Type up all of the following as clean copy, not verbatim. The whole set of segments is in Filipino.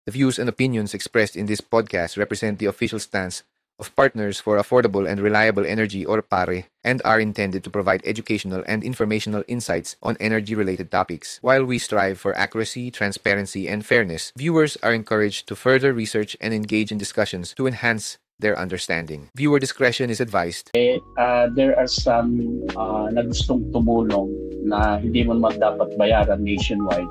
The views and opinions expressed in this podcast represent the official stance of Partners for Affordable and Reliable Energy or PARE and are intended to provide educational and informational insights on energy-related topics. While we strive for accuracy, transparency, and fairness, viewers are encouraged to further research and engage in discussions to enhance their understanding. Viewer discretion is advised. There are some na gustong tumulong na hindi mo naman dapat bayaran nationwide.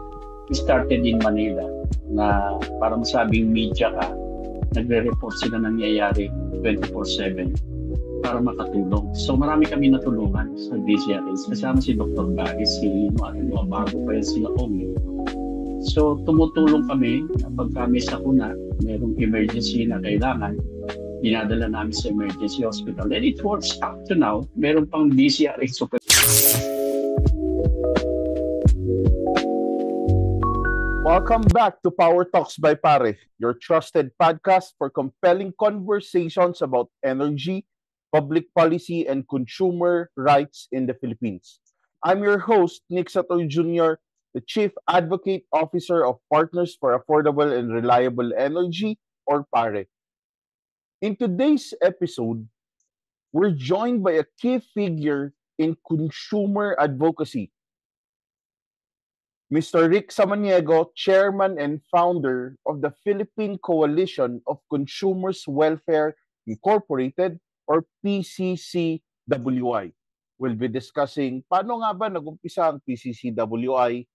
We started in Manila na para masabing media ka, nagre-report sila nangyayari 24/7 para makatulong. So marami kami natulungan sa DCRS. Kasama si Dr. Barry, si bago pa yan sila Omi. So tumutulong kami kapag kami sa kuna, merong emergency na kailangan, dinadala namin sa emergency hospital. And it works up to now. Meron pang DCRH super. Welcome back to Power Talks by Pare, your trusted podcast for compelling conversations about energy, public policy, and consumer rights in the Philippines. I'm your host, Nick Sator Jr., the Chief Advocate Officer of Partners for Affordable and Reliable Energy, or PARE. In today's episode, we're joined by a key figure in consumer advocacy, Mr. Rick Samaniego, Chairman and Founder of the Philippine Coalition of Consumers Welfare Incorporated or PCCWI. We'll be discussing paano nga ba nag-umpisa ang PCCWI,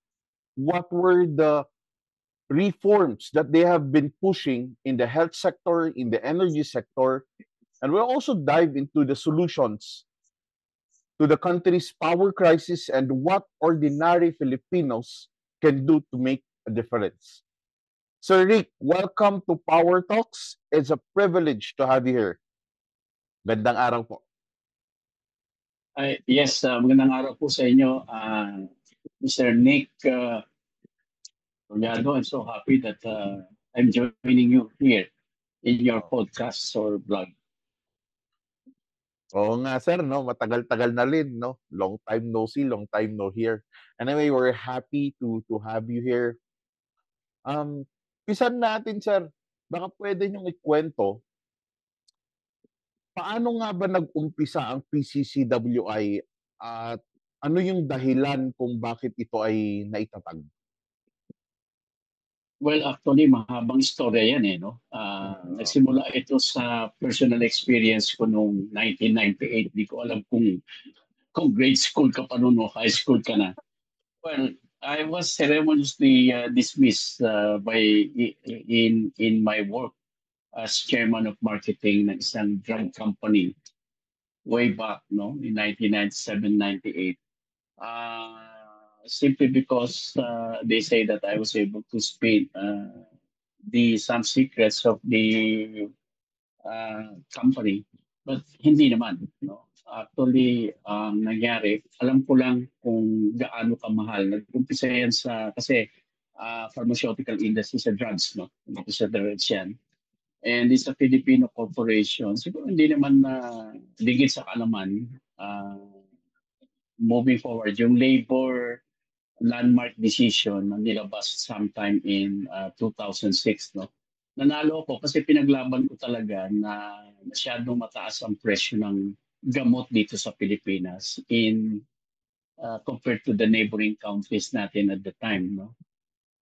what were the reforms that they have been pushing in the health sector, in the energy sector, and we'll also dive into the solutions to the country's power crisis and what ordinary Filipinos can do to make a difference. Sir Rick, welcome to Power Talks. It's a privilege to have you here. Gandang araw po. Yes, magandang araw po sa inyo, Mr. Nick Roliado. I'm so happy that I'm joining you here in your podcast or blog. Oo nga sir, no? Matagal-tagal na rin, no? Long time no see, long time no hear. Anyway, we're happy to have you here. Pisan natin sir, baka pwede niyong ikwento, paano nga ba nag-umpisa ang PCCWI at ano yung dahilan kung bakit ito ay naitatag? Well, actually, mahabang istorya yan eh, no? Nagsimula ito sa personal experience ko noong 1998. Di ko alam kung grade school ka pa noon o high school ka na. Well, I was ceremoniously dismissed in my work as chairman of marketing ng isang drug company way back, no, in 1997-98. Simply because they say that I was able to spin some secrets of the company, but hindi naman. No? Actually, nangyari, alam ko lang kung gaano kamahal. Nag-umpisa yan kasi pharmaceutical industry sa drugs, no? Dito sa drugs yan. And it's a Filipino corporation. Siguro hindi naman ligid sa kalaman. Moving forward, yung labor landmark decision na nilabas sometime in 2006, no? Nanalo ako kasi pinaglaban ko talaga na masyadong mataas ang presyo ng gamot dito sa Pilipinas compared to the neighboring countries natin at the time, no?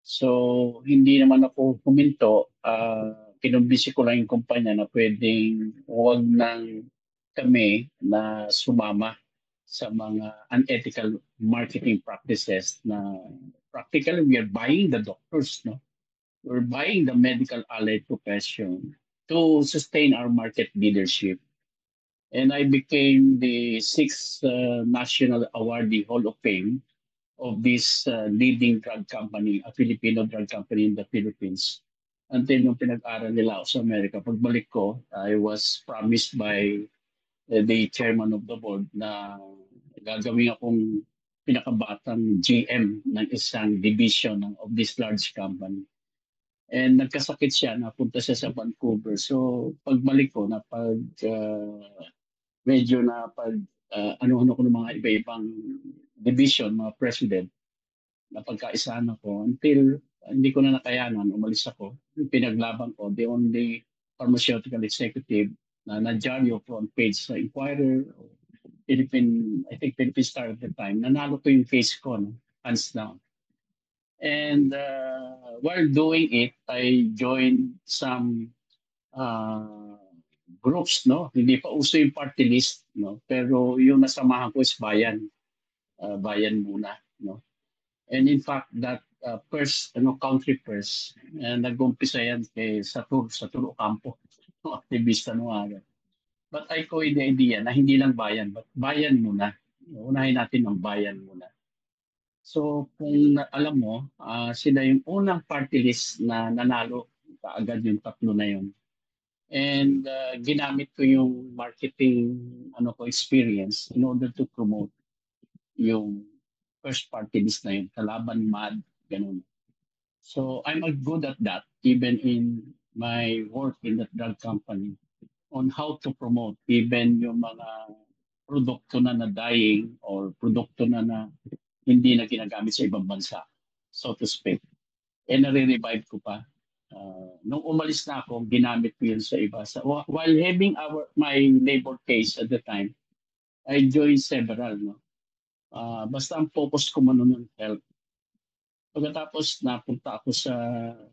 So, hindi naman ako huminto. Kinumbisi ko lang yung kumpanya na pwedeng huwag nang kami na sumama sa mga unethical marketing practices na practically we are buying the doctors, no? We're buying the medical allied profession to sustain our market leadership. And I became the sixth National Awardee Hall of Fame of this leading drug company, a Filipino drug company in the Philippines. Until nung pinag-aral nila ako sa Amerika, pagbalik ko, I was promised by the chairman of the board na gagawin akong pinakabatang GM ng isang division of this large company. And nagkasakit siya, napunta siya sa Vancouver. So pagbalik ko, medyo ano-ano ko ng mga iba-ibang division, mga president, napagkaisaan ako until Hindi ko na nakayanan, umalis ako. Yung pinaglaban ko, the only pharmaceutical executive na nadyaryo front page sa Inquirer, I think Philippine Star at the time, nanalo ko yung case ko, no? Hands down. And while doing it, I joined some groups, no? Hindi pa uso yung party list, no? Pero yung nasamahan ko is bayan. Bayan muna, no? And in fact, that first, country first, nag-umpisa yan sa Turo Campo, aktivista no aga. But I coined the idea na hindi lang bayan, but bayan muna. Unahin natin ang bayan muna. So, kung alam mo, sila yung unang party list na nanalo kaagad yung tatlo na yun. And ginamit ko yung marketing experience in order to promote yung first party list na yun, Kalaban Mad, ganun. So I'm good at that, even in my work in the drug company, on how to promote even yung mga produkto na dying or produkto na hindi na ginagamit sa ibang bansa, so to speak. And nare-revive ko pa. Nung umalis na ako, ginamit ko yun sa iba. While having my labor case at the time, I joined several, no? Basta ang focus ko man nun health. Pagkatapos napunta ako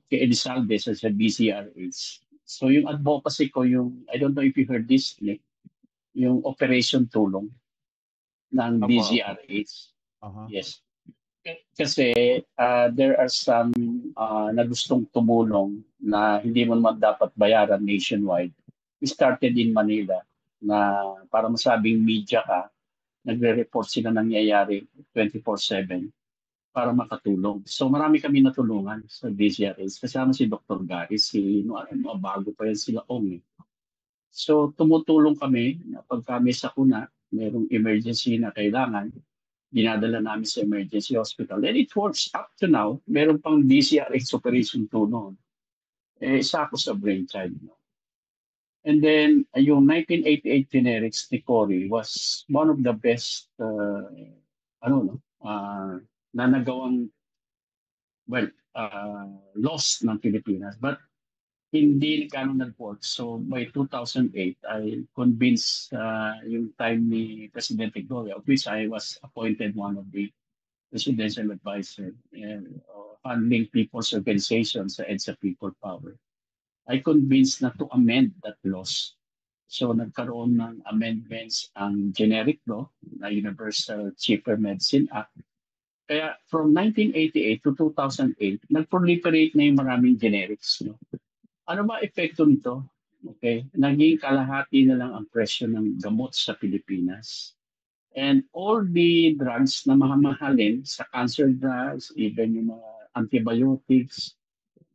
kay Elizalde sa BCRH. So yung advocacy ko, I don't know if you heard this, Nick, yung Operation Tulong ng Apo. BCRH. Uh-huh. Yes. Kasi there are some na gustong tumulong na hindi mo naman dapat bayaran nationwide. We started in Manila na para masabing media ka, nagre-report sila nangyayari 24/7 para makatulong. So marami kami natulungan sa DCRH. Kasama si Dr. Gary, bago pa yan sila Ong. So tumutulong kami na pag kami sakuna, merong emergency na kailangan, dinadala namin sa emergency hospital. And it works up to now. Meron pang DCRH operation 2 noon. Isa ako sa brainchild. No? And then, yung 1988 generics ni Cory was one of the best, na nagawang, loss ng Pilipinas. But hindi ganun nag-work. So by 2008, I convinced yung time ni Presidente Gloria, of which I was appointed one of the presidential advisor and handling people's organizations sa EDSA People Power. I convinced na to amend that laws. So nagkaroon ng amendments ang generic law na Universal Cheaper Medicine Act. Kaya from 1988 to 2008, nag-proliferate na yung maraming generics. No? Ano ba epekto nito? Okay, naging kalahati na lang ang presyo ng gamot sa Pilipinas. And all the drugs na mahamahalin sa cancer drugs, even yung mga antibiotics,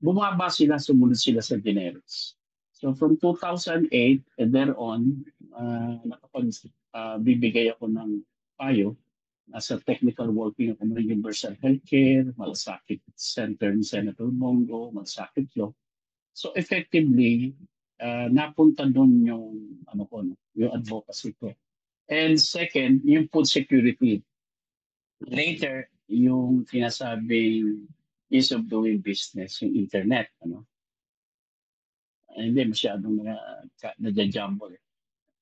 bumaba sila, sumunod sila sa generics. So from 2008 and thereon, nakapagbibigay ako ng payo as a technical working ako ng Universal Healthcare, Malasakit Center ni Senator Bongo, Malasakit Law. So effectively, napunta doon yung yung advocacy ko. And second, yung food security. Later, yung sinasabing ease of doing business, yung internet, hindi masyadong nadya-jumble.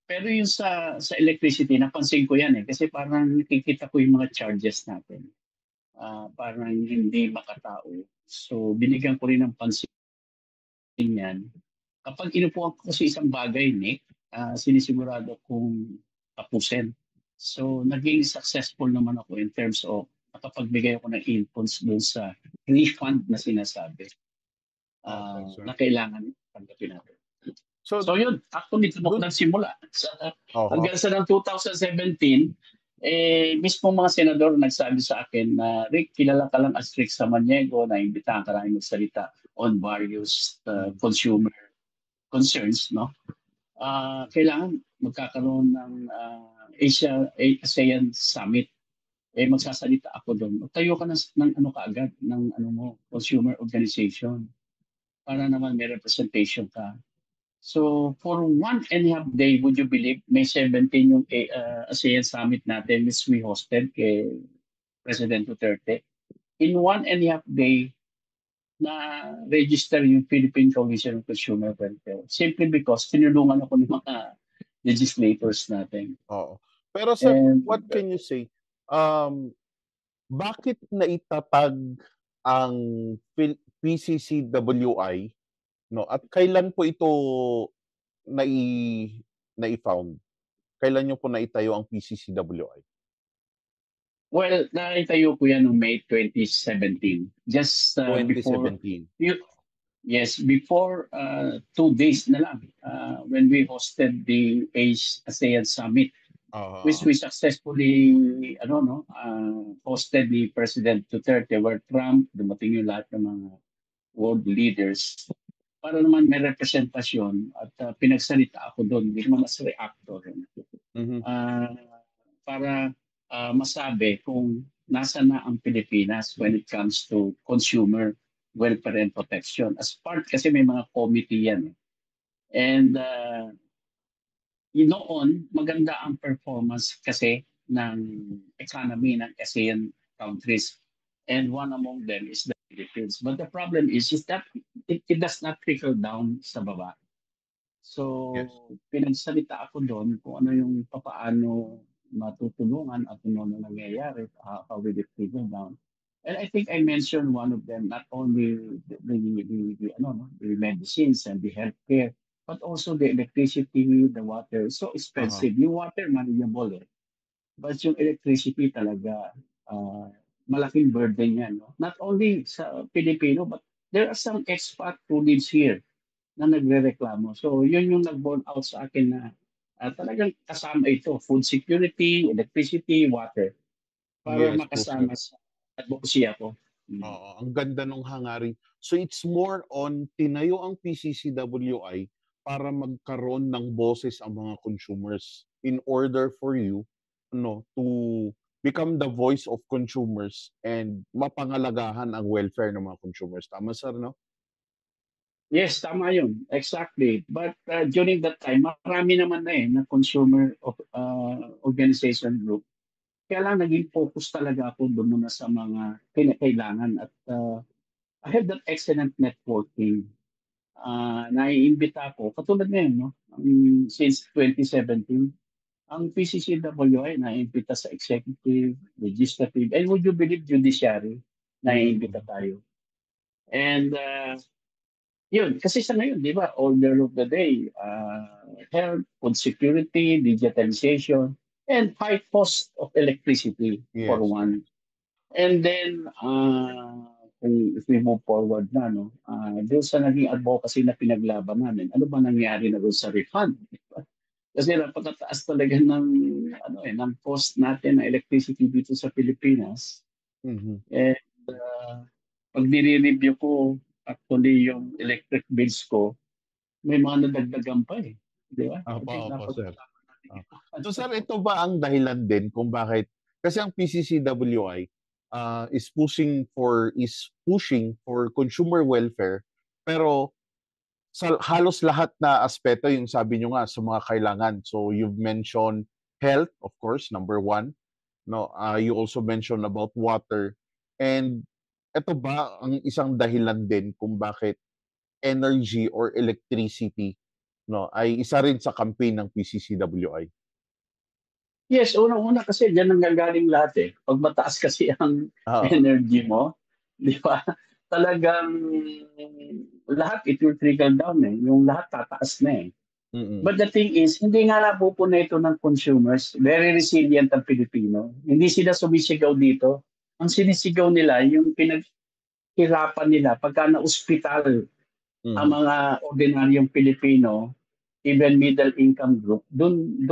Pero yung sa electricity, napansin ko yan kasi parang nakikita ko yung mga charges natin. Parang hindi makatao. So binigyan ko rin ng pansin yan. Kapag inupuan ko sa isang bagay, Nick, sinisigurado kong tapusin. So naging successful naman ako in terms of nakapagbigay ako ng inputs doon sa refund na sinasabi na kailangan tanggapin natin. So yun, actually, tunok ng simula. Hanggang sa ng 2017, mismo mga senador nagsabi sa akin na, Rick, kilala ka lang as Rick Samaniego, na imbitahan ka namin magsalita on various consumer concerns, no? Kailangan magkakaroon ng ASEAN Summit. Magsasalita ako doon. Tayo ka ng kaagad ng consumer organization para naman may representation ka. So for 1.5 day, would you believe, May 17 yung ASEAN Summit natin, which we hosted kay President Duterte. In 1.5 day, na register yung Philippine Commission on Consumer Welfare. Simply because tinulungan ako ng mga legislators natin. Oo. Pero sir, And what can you say? Um, bakit naitatag ang PCCWI, no? At kailan po ito nai nai-found? Kailan niyo po naitayo ang PCCWI? well, naitayo ko yan noong May 2017. Just before 2017. yes, before 2 days na lang when we hosted the ASEAN Summit, which we successfully hosted ni President Duterte, where Trump, dumating yung lahat ng mga world leaders para naman may representasyon at pinagsalita ako doon, hindi naman as reactor. Mhm. Para masabi kung nasa na ang Pilipinas when it comes to consumer welfare and protection. As part kasi may mga committee yan. And noon, maganda ang performance kasi ng economy ng ASEAN countries. And one among them is the Philippines. But the problem is that it does not trickle down sa baba. So, Yes. pinagsalita ako doon kung ano yung papaano matutulungan at ano na nangyayari, how will it trickle down. And I think I mentioned one of them, not only the medicines and the healthcare, but also the electricity, the water. So expensive. Yung water, manageable eh. But yung electricity talaga, malaking burden yan. No? Not only sa Pilipino, but there are some expat who lives here na nagrereklamo. So yun yung nag-born out sa akin na talagang kasama ito. Food security, electricity, water. Para Yes po, sir. makasama sa advocacy ako. Oo, ang ganda nung hangarin. So it's more on tinayo ang PCCWI para magkaroon ng boses ang mga consumers in order for you to become the voice of consumers and mapangalagahan ang welfare ng mga consumers. Tama sir, no? Yes, tama yun. Exactly. But during that time, marami naman na na consumer organization group. Kaya lang naging focus talaga ako doon muna sa mga kinakailangan. At I have that excellent networking. Naiimbita ako, katulad ngayon, no? Since 2017, ang PCCWI naiimbita sa executive, legislative, and would you believe judiciary, naiimbita tayo. And yun, kasi sa ngayon, di ba, order of the day, health, food security, digitalization, and high cost of electricity for Yes. one. And then, if we move forward na, no, doon sa naging advocacy na pinaglaban namin, ano ba nangyari na doon sa refund? Kasi napakataas talaga ng cost natin ng electricity dito sa Pilipinas. Mhm. And pag nire-review ko actually yung electric bills ko, may mga nadagdagan pa eh. Di ba? I think Opo, dapat sir. malaman So sir, ito ba ang dahilan din kung bakit kasi ang PCCWI is pushing for consumer welfare pero sa halos lahat na aspeto yung sabi nyo nga sa mga kailangan. So you've mentioned health, of course, number one. No, you also mentioned about water. And ito ba ang isang dahilan din kung bakit energy or electricity ay isa rin sa campaign ng PCCWI? Yes, unang-una kasi diyan nanggagaling lahat eh. Pag mataas kasi ang Oo. energy mo, di ba? Talagang lahat it will trickle down eh. Yung lahat tataas na eh. Mm. But the thing is, hindi nga napupuna ito ng consumers. Very resilient ang Pilipino. Hindi sila sumisigaw dito. Ang sinisigaw nila, yung pinaghirapan nila pagka na-ospital ang Mhm. mga ordinaryong Pilipino, even middle income group, doon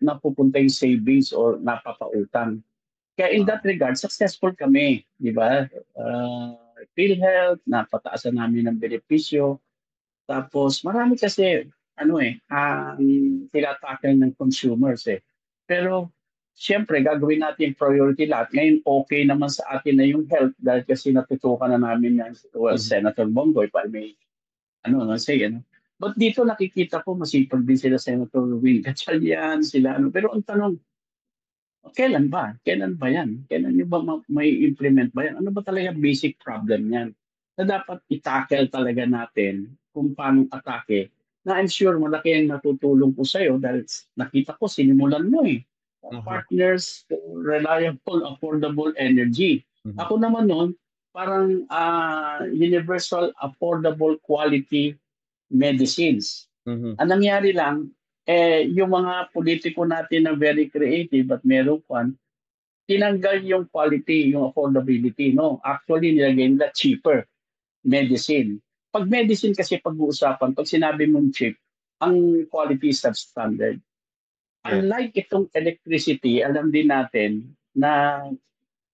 napupunta yung savings or napapautang. Kaya in that regard, successful kami, di ba? PhilHealth, napataasan namin ng benepisyo. Tapos marami kasi ang tinatakil ng consumers eh. Pero siyempre gagawin natin priority lahat. Ngayon okay naman sa atin na yung health dahil kasi natutukan na namin ng Mhm. Senator Bongoy pa may say. But dito nakikita ko masipag din sila Senator Will Gatchalian, sila Pero ang tanong, kailan ba? Kailan ba yan? Kailan nyo ba may implement ba yan? Ano ba talaga basic problem yan? na dapat i-tackle talaga natin kung paano atake, na I'm sure malaki ang natutulong ko sa'yo dahil nakita ko sinimulan mo eh. Aha. Partners for reliable, affordable energy. Mhm. Ako naman nun, parang universal, affordable, quality medicines. Mhm. Ang nangyari lang, yung mga politiko natin na very creative at meron kwan, tinanggal yung quality, yung affordability, no? Actually, nilagay nila cheaper medicine. Pag medicine kasi pag-uusapan, pag sinabi mong cheap, ang quality is substandard. Yes. Unlike itong electricity, alam din natin na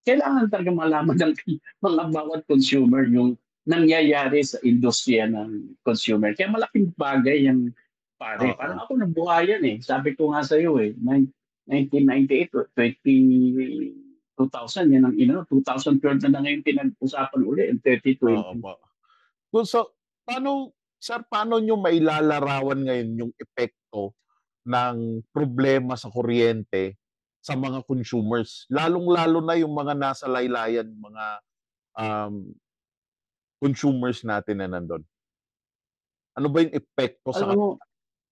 kailangan talaga malaman ng mga bawat consumer yung nangyayari sa industriya ng consumer. Kaya malaking bagay yung pare. Oo. Parang ako nabuhayan eh. Sabi ko nga sa iyo eh, 1998 or 2000, yan ang 2012 na ngayon pinag-usapan uli in Oo 3020. po. So, paano nyo mailalarawan ngayon yung epekto ng problema sa kuryente sa mga consumers? Lalong-lalo na yung mga nasa laylayan, mga um, consumers natin na nandun. Ano ba yung epekto Alam sa mo,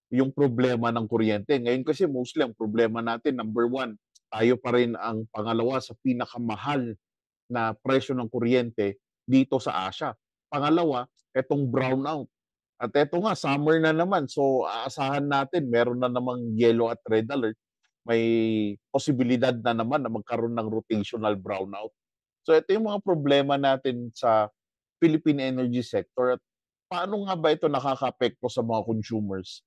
yung problema ng kuryente? Ngayon kasi mostly ang problema natin, number one, tayo pa rin ang pangalawa sa pinakamahal na presyo ng kuryente dito sa Asia. Pangalawa, etong brownout. At eto nga, summer na naman. So, aasahan natin, meron na namang yellow at red alert. May posibilidad na naman na magkaroon ng rotational brownout. So, ito yung mga problema natin sa Philippine energy sector. At paano nga ba ito nakaka-apekto sa mga consumers?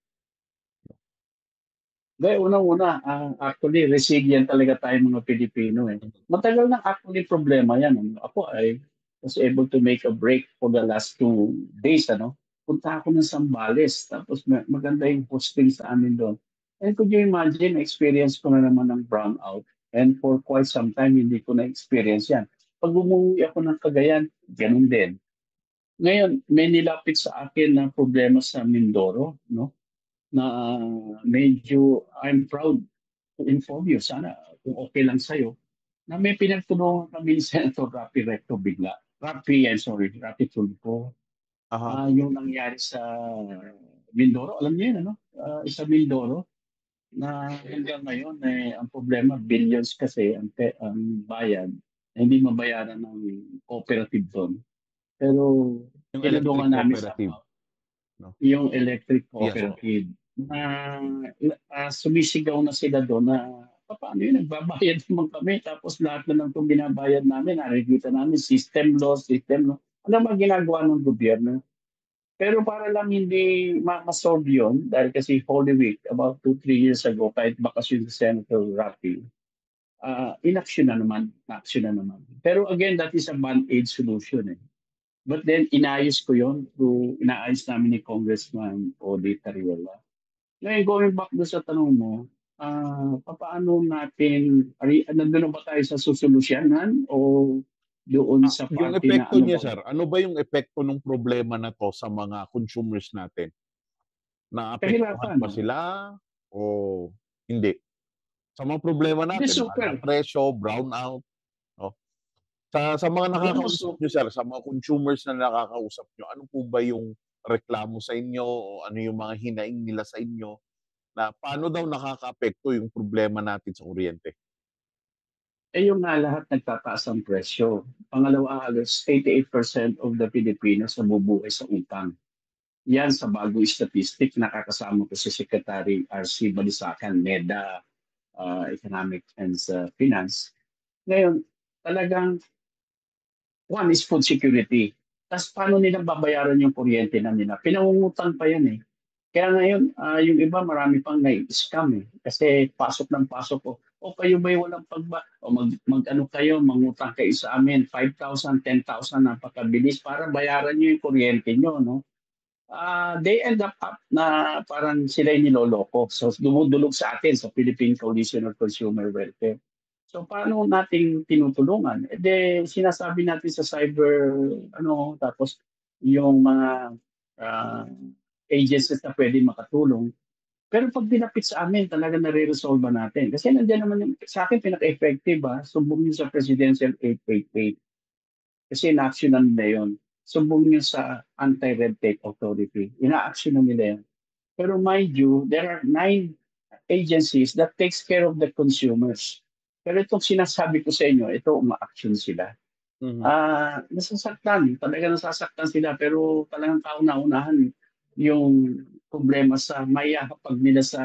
unang-una, actually, resilient talaga tayo mga Pilipino eh. Matagal na actually problema yan. Ano? Ako ay was able to make a break for the last 2 days. Ano? Punta ako ng Zambales, tapos maganda yung hosting sa amin doon. And could you imagine, experience ko na naman ng brownout. And for quite some time, hindi ko na-experience yan. Pag umuwi ako ng Cagayan, ganun din. Ngayon, may nilapit sa akin na problema sa Mindoro, no? Na medyo I'm proud to inform you, sana kung okay lang sa'yo, na may pinagtulungan kami ni Senator Rapi Recto bigla. Rapi Tulfo. Aha. Yung nangyari sa Mindoro, alam niyo yun, ano? Sa Mindoro, na hanggang ngayon, ang problema, billions kasi ang bayad, na hindi mabayaran ng cooperative doon. Pero Yung electric tinulungan namin sa cooperative. No? yung electric Yes. cooperative na sumisigaw na sila doon na paano yun, nagbabayad naman kami tapos lahat na lang itong binabayad namin, nakikita namin system loss. Ano mga ginagawa ng gobyerno? Pero para lang hindi ma-solve yun, dahil kasi Holy Week, about 2-3 years ago, kahit bakasyon si Senator Rafi, inaction na naman. Pero again, that is a band-aid solution eh. But then, inaayos ko yun inaayos namin ni Congressman Odi Tariola. Ngayon, going back doon sa tanong mo, paano natin, nandun na ba tayo sa susolusyonan o doon sa Yung parte na epekto ano niya, ba? sir, ano ba yung epekto ng problema na to sa mga consumers natin? Naapektuhan Kahirapan. ba sila o hindi? Sa mga problema Hindi, natin, mahal na super. presyo, brownout, no? Sa mga Alam mo, nakakausap niyo, sir, sa mga consumers na nakakausap niyo, ano po ba yung reklamo sa inyo o ano yung mga hinaing nila sa inyo na paano daw nakakaapekto yung problema natin sa kuryente? yung nga lahat nagtataas ang presyo. Pangalawa, halos 88% of the Filipinos nabubuhay sa utang. Yan sa bagong statistic, nakakasama ko si Secretary R.C. Balisacan, NEDA, Economic and Finance. Ngayon, talagang one is food security. Tapos paano nila babayaran yung kuryente na nila? Pinangungutang pa yan eh. Kaya ngayon, yung iba marami pang nai-scam eh. Kasi pasok ng pasok ko. O kayo ba'y walang o mag-ano kayo, mangutang kayo sa amin, 5,000, 10,000, napakabilis para bayaran nyo yung kuryente nyo, no? They end up na parang sila yung niloloko. So dumudulog sa atin sa Philippine Coalition of Consumer Welfare. So paano nating tinutulungan? Sinasabi natin sa cyber, tapos yung mga uh, agencies na pwede makatulong. Pero pag dinapit sa amin, talaga nare-resolve natin. Kasi nandiyan naman sa akin pinaka-effective, sumbong nyo sa Presidential 888. Kasi na-actionan na yun. sumbong nyo sa Anti-Red Tape Authority. Ina-action na nila yan. Pero mind you, there are 9 agencies that takes care of the consumers. Pero itong sinasabi ko sa inyo, ito uma-action sila. Mhm. Nasasaktan, talaga nasasaktan sila, pero talagang kauna-unahan yung problema sa maihahapag nila sa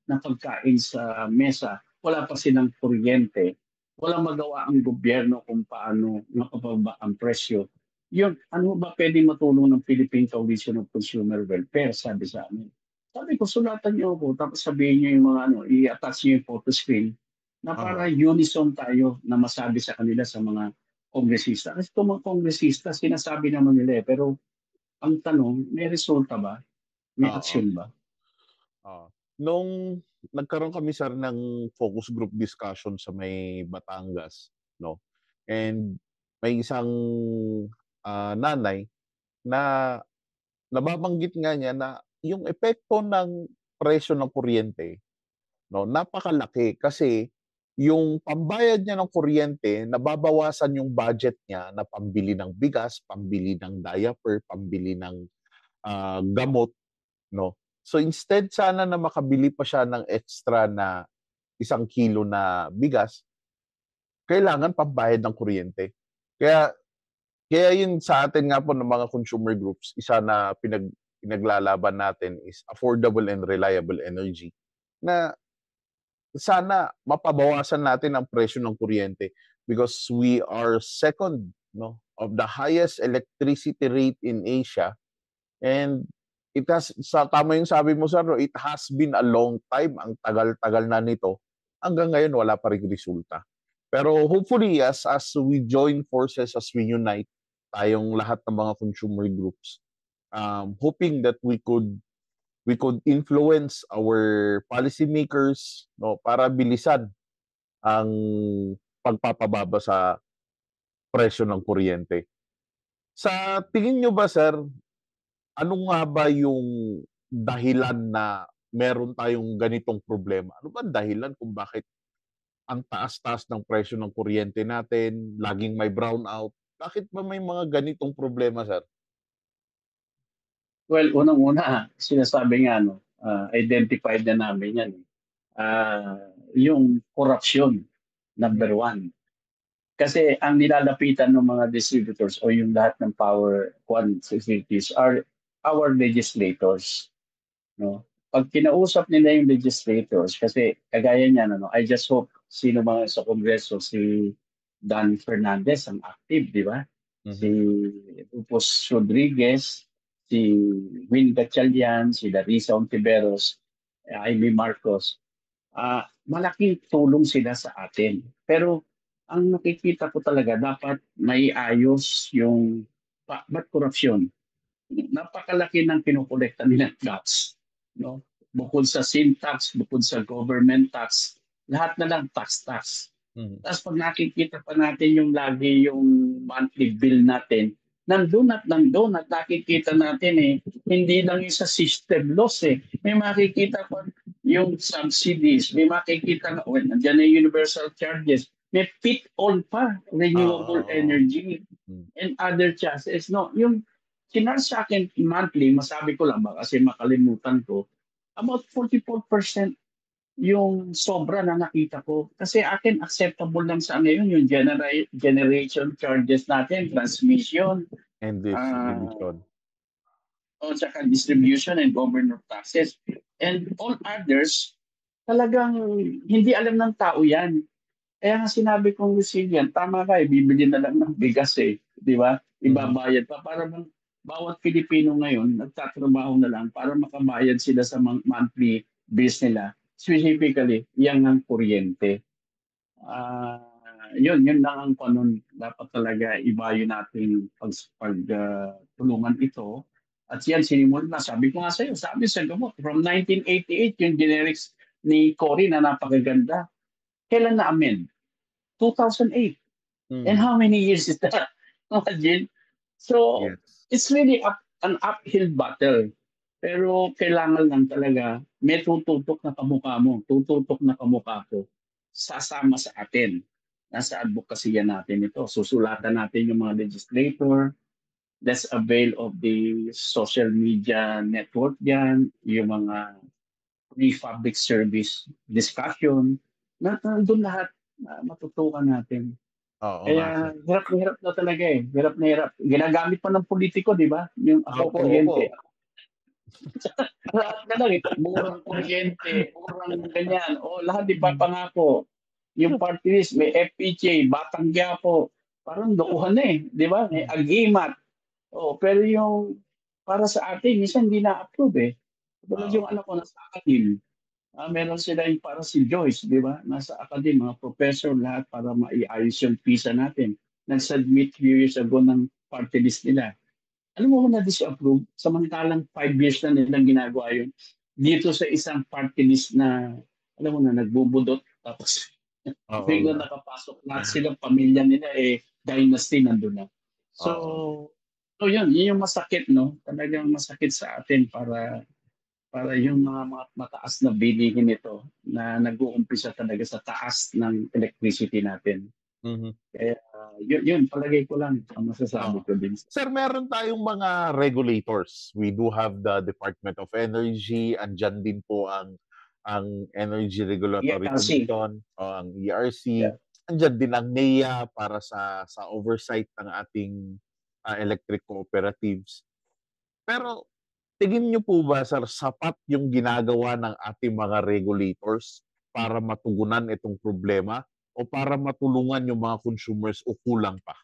na pagkain sa mesa. Wala pa silang kuryente. Walang magawa ang gobyerno kung paano mapababa ang presyo. Yun, ano ba pwedeng matulong ng Philippine Coalition of Consumer Welfare, sabi sa amin. Sabi ko, sulatan niyo ako, tapos sabihin niyo yung mga i-attach niyo yung photo screen na para unison tayo na masabi sa kanila sa mga kongresista. Kasi itong mga kongresista, sinasabi naman nila pero ang tanong, may resulta ba? May Oo. action ba? Nung nagkaroon kami sir ng focus group discussion sa may Batangas, no? And may isang nanay na nababanggit nga niya na yung epekto ng presyo ng kuryente, no, napakalaki kasi yung pambayad niya ng kuryente, nababawasan yung budget niya na pambili ng bigas, pambili ng diaper, pambili ng gamot, no. So instead sana na makabili pa siya ng extra na 1 kilo na bigas, kailangan pambayad ng kuryente. Kaya kaya yun sa atin nga po ng mga consumer groups, isa na pinaglalaban natin is affordable and reliable energy. Na sana mapabawasan natin ang presyo ng kuryente because we are second, no, of the highest electricity rate in Asia. And tama yung sabi mo sir, no, it has been a long time, ang tagal-tagal na nito. Hanggang ngayon wala pa ring resulta. Pero hopefully as we join forces, as we unite, tayong lahat ng mga consumer groups, hoping that we could influence our policymakers, no, para bilisan ang pagpapababa sa presyo ng kuryente. Sa tingin nyo ba sir, ano nga ba yung dahilan na meron tayong ganitong problema? Ano ba ang dahilan kung bakit ang taas-taas ng presyo ng kuryente natin, laging may brownout? Bakit ba may mga ganitong problema, sir? Well, unang-una, sinasabi nga, identified na namin yan. Yung corruption, number one. Kasi ang nilalapitan ng mga distributors o yung lahat ng power facilities are our legislators. No? Pag kinausap nila yung legislators, kasi kagaya niya, I just hope sino mga sa Kongreso, si Dan Fernandez ang active, di ba? Si Rufus Rodriguez, si Win Gatchalian, si Larissa Ontiveros, Amy Marcos. Malaking tulong sila sa atin. Pero ang nakikita ko talaga, dapat may ayos yung ba't korupsyon? Napakalaki ng kinukolekta nilang tax. No? Bukod sa sin tax, bukod sa government tax, lahat na lang tax. Tapos pag nakikita pa natin yung lagi yung monthly bill natin, nandun at nakikita natin hindi lang yung sa system loss May makikita pa yung subsidies, may makikita na, nandiyan na yung universal charges, may fit-all pa, renewable energy, and other charges. No, yung sinar sa akin monthly, masabi ko lang ba kasi makalimutan ko, about 44% yung sobra na nakita ko. Kasi akin acceptable lang sa ngayon yung generation charges natin, transmission, And distribution. o saka distribution and government taxes. And all others, talagang hindi alam ng tao yan. Kaya nga sinabi kong resilient, tama ka bibili na lang ng bigas di ba? Ibabayad pa para bawat Pilipino ngayon nagtatrabaho na lang para makabayad sila sa monthly bills nila. Specifically, yang ng kuryente. Yun lang ang kanon. Dapat talaga ibayo natin pagtulungan ito. At yan, sinimula na. Sabi ko nga sa'yo, sabi sa gamot, from 1988, yung generics ni Cory na napakaganda. Kailan na-amend? 2008. And how many years is that? Imagine. So, it's really an uphill battle. Pero kailangan lang talaga may tututok na kamukha mo, tututok na kamukha ko, sasama sa atin. Nasa advocacy natin ito. Susulatan natin yung mga legislator, let's avail of the social media network diyan, yung mga free public service discussion, nandun lahat matutukan natin. Oo nga, sir. Kaya hirap na hirap na talaga eh. Hirap na hirap. Ginagamit pa ng politiko, di ba? Yung ako, Opo, opo. kuryente. Lahat na lang eh. Murang kuryente, murang ganyan. O lahat ipapangako. Yung party list, may FPJ, Batang Quiapo. Parang dokuhan na eh. Di ba? May agimat. Pero yung para sa atin, minsan hindi na-approve eh. Tulad yung Oo. anak ko nasa academe. Meron sila yung para si Joyce, di ba? Nasa academe, mga professor lahat para maiayos yung visa natin. Nag-submit few years ago ng party list nila. Alam mo kung na-disapprove, samantalang 5 years na nilang ginagawa yun. Dito sa isang party list na, alam mo na, nagbubudot, tapos Oo bigla nga. nakapasok lahat silang pamilya nila, dynasty nandun na. So, Oo. yun yung masakit, no? Talagang masakit sa atin para yung mga mataas na bilihin nito na nag-uumpisa talaga sa taas ng electricity natin. Mhm. Kaya yun, palagay ko lang ang masasabi Oo. ko din. Sir, meron tayong mga regulators. We do have the Department of Energy, andyan din po ang Energy Regulatory ERC. Commission, o ang ERC. Yeah. Andyan din ang NEA para sa oversight ng ating electric cooperatives. Pero tingin niyo po ba, sir, sapat yung ginagawa ng ating mga regulators para matugunan itong problema o para matulungan yung mga consumers o kulang pa?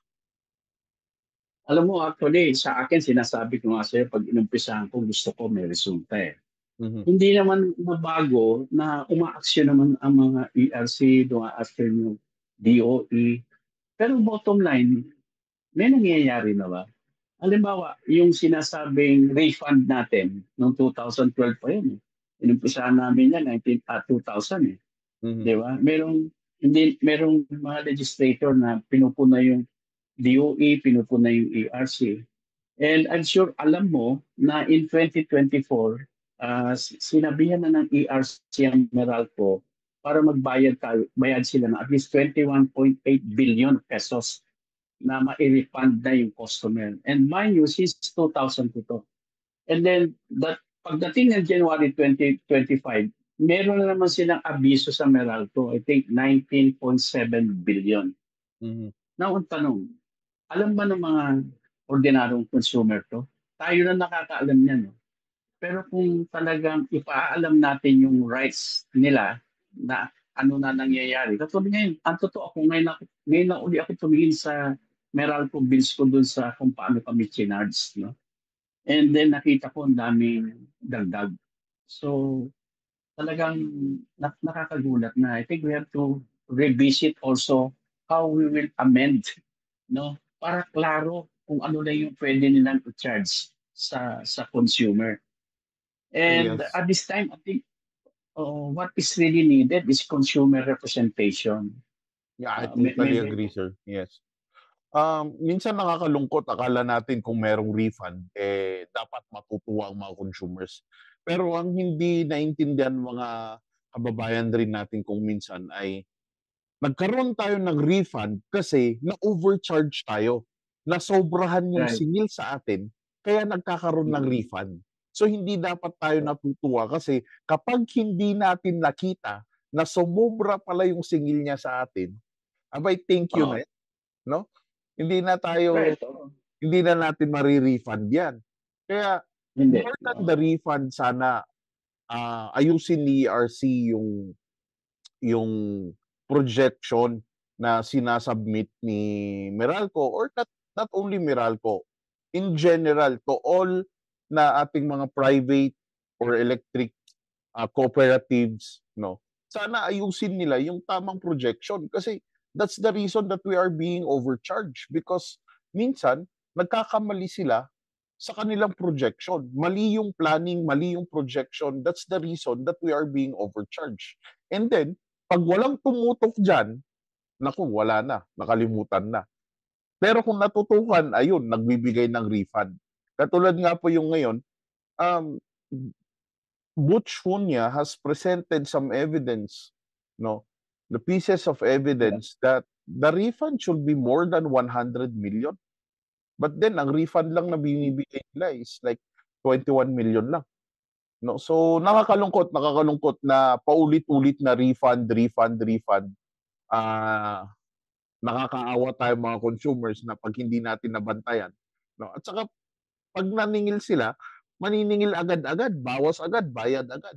Alam mo, actually, sa akin, sinasabi ko nga sa'yo, pag inumpisahan ko, gusto ko may resulta eh. Mhm. Hindi naman mabago na umaaksyon naman ang mga ERC, dumaaksyon yung DOE. Pero bottom line, may nangyayari na ba? Halimbawa, yung sinasabing refund natin noong 2012 pa yun. Inumpisahan namin yan 2000 eh. Mhm. Di ba? Merong mga legislator na pinupuna yung DOE, pinupuna yung ERC. And I'm sure alam mo na in 2024, sinabihan na ng ERC ang Meralco para bayad sila ng at least 21.8 billion pesos na ma-refund na yung customer. And mind you, since 2002 to. And then, pagdating ng January 2025, meron na naman silang abiso sa Meralco. I think 19.7 billion. Mhm. Now, ang tanong, alam ba ng mga ordinaryong consumer to? Tayo na nakakaalam niyan. No? Pero kung talagang ipaalam natin yung rights nila na ano na nangyayari. Katulad ngayon, ang totoo ako, ngayon na uli ako tumingin sa Meralco bills ko dun sa kung paano kami chinards. No? And then nakita ko ang daming dagdag. So talagang nakakagulat na. I think we have to revisit also how we will amend, no? Para klaro kung ano lang yung pwede nilang i-charge sa consumer. And Yes. at this time, I think what is really needed is consumer representation. Yeah, I May, may, totally agree, sir. Yes. Minsan nakakalungkot, akala natin kung merong refund, dapat matutuwa ang mga consumers. Pero ang hindi naintindihan mga kababayan rin natin kung minsan ay nagkaroon tayo ng refund kasi na-overcharge tayo. Nasobrahan yung right. singil sa atin, kaya nagkakaroon ng refund. So hindi dapat tayo natutuwa kasi kapag hindi natin nakita na sumobra pala yung singil niya sa atin, abay thank you na, no? Hindi na tayo Right. hindi na natin mare-refund 'yan. Kaya Hindi. more than the refund, sana ayusin ni ERC yung projection na sinasubmit ni Meralco, or not only Meralco, in general to all na ating mga private or electric cooperatives, no? Sana ayusin nila yung tamang projection kasi that's the reason that we are being overcharged, because minsan nagkakamali sila sa kanilang projection. Mali yung planning, mali yung projection. That's the reason that we are being overcharged. And then, pag walang tumutok dyan, naku, wala na, nakalimutan na. Pero kung natutukan, ayun, nagbibigay ng refund. Katulad nga po yung ngayon, um, Butch Hunya has presented some evidence, no, the pieces of evidence that the refund should be more than 100 million. But then, ang refund lang na binibigay nila is like 21 million lang. No? So, nakakalungkot na paulit-ulit na refund. Ah, nakakaawa tayo mga consumers na pag hindi natin nabantayan. No? At saka, pag naningil sila, maniningil agad-agad, bawas agad, bayad agad.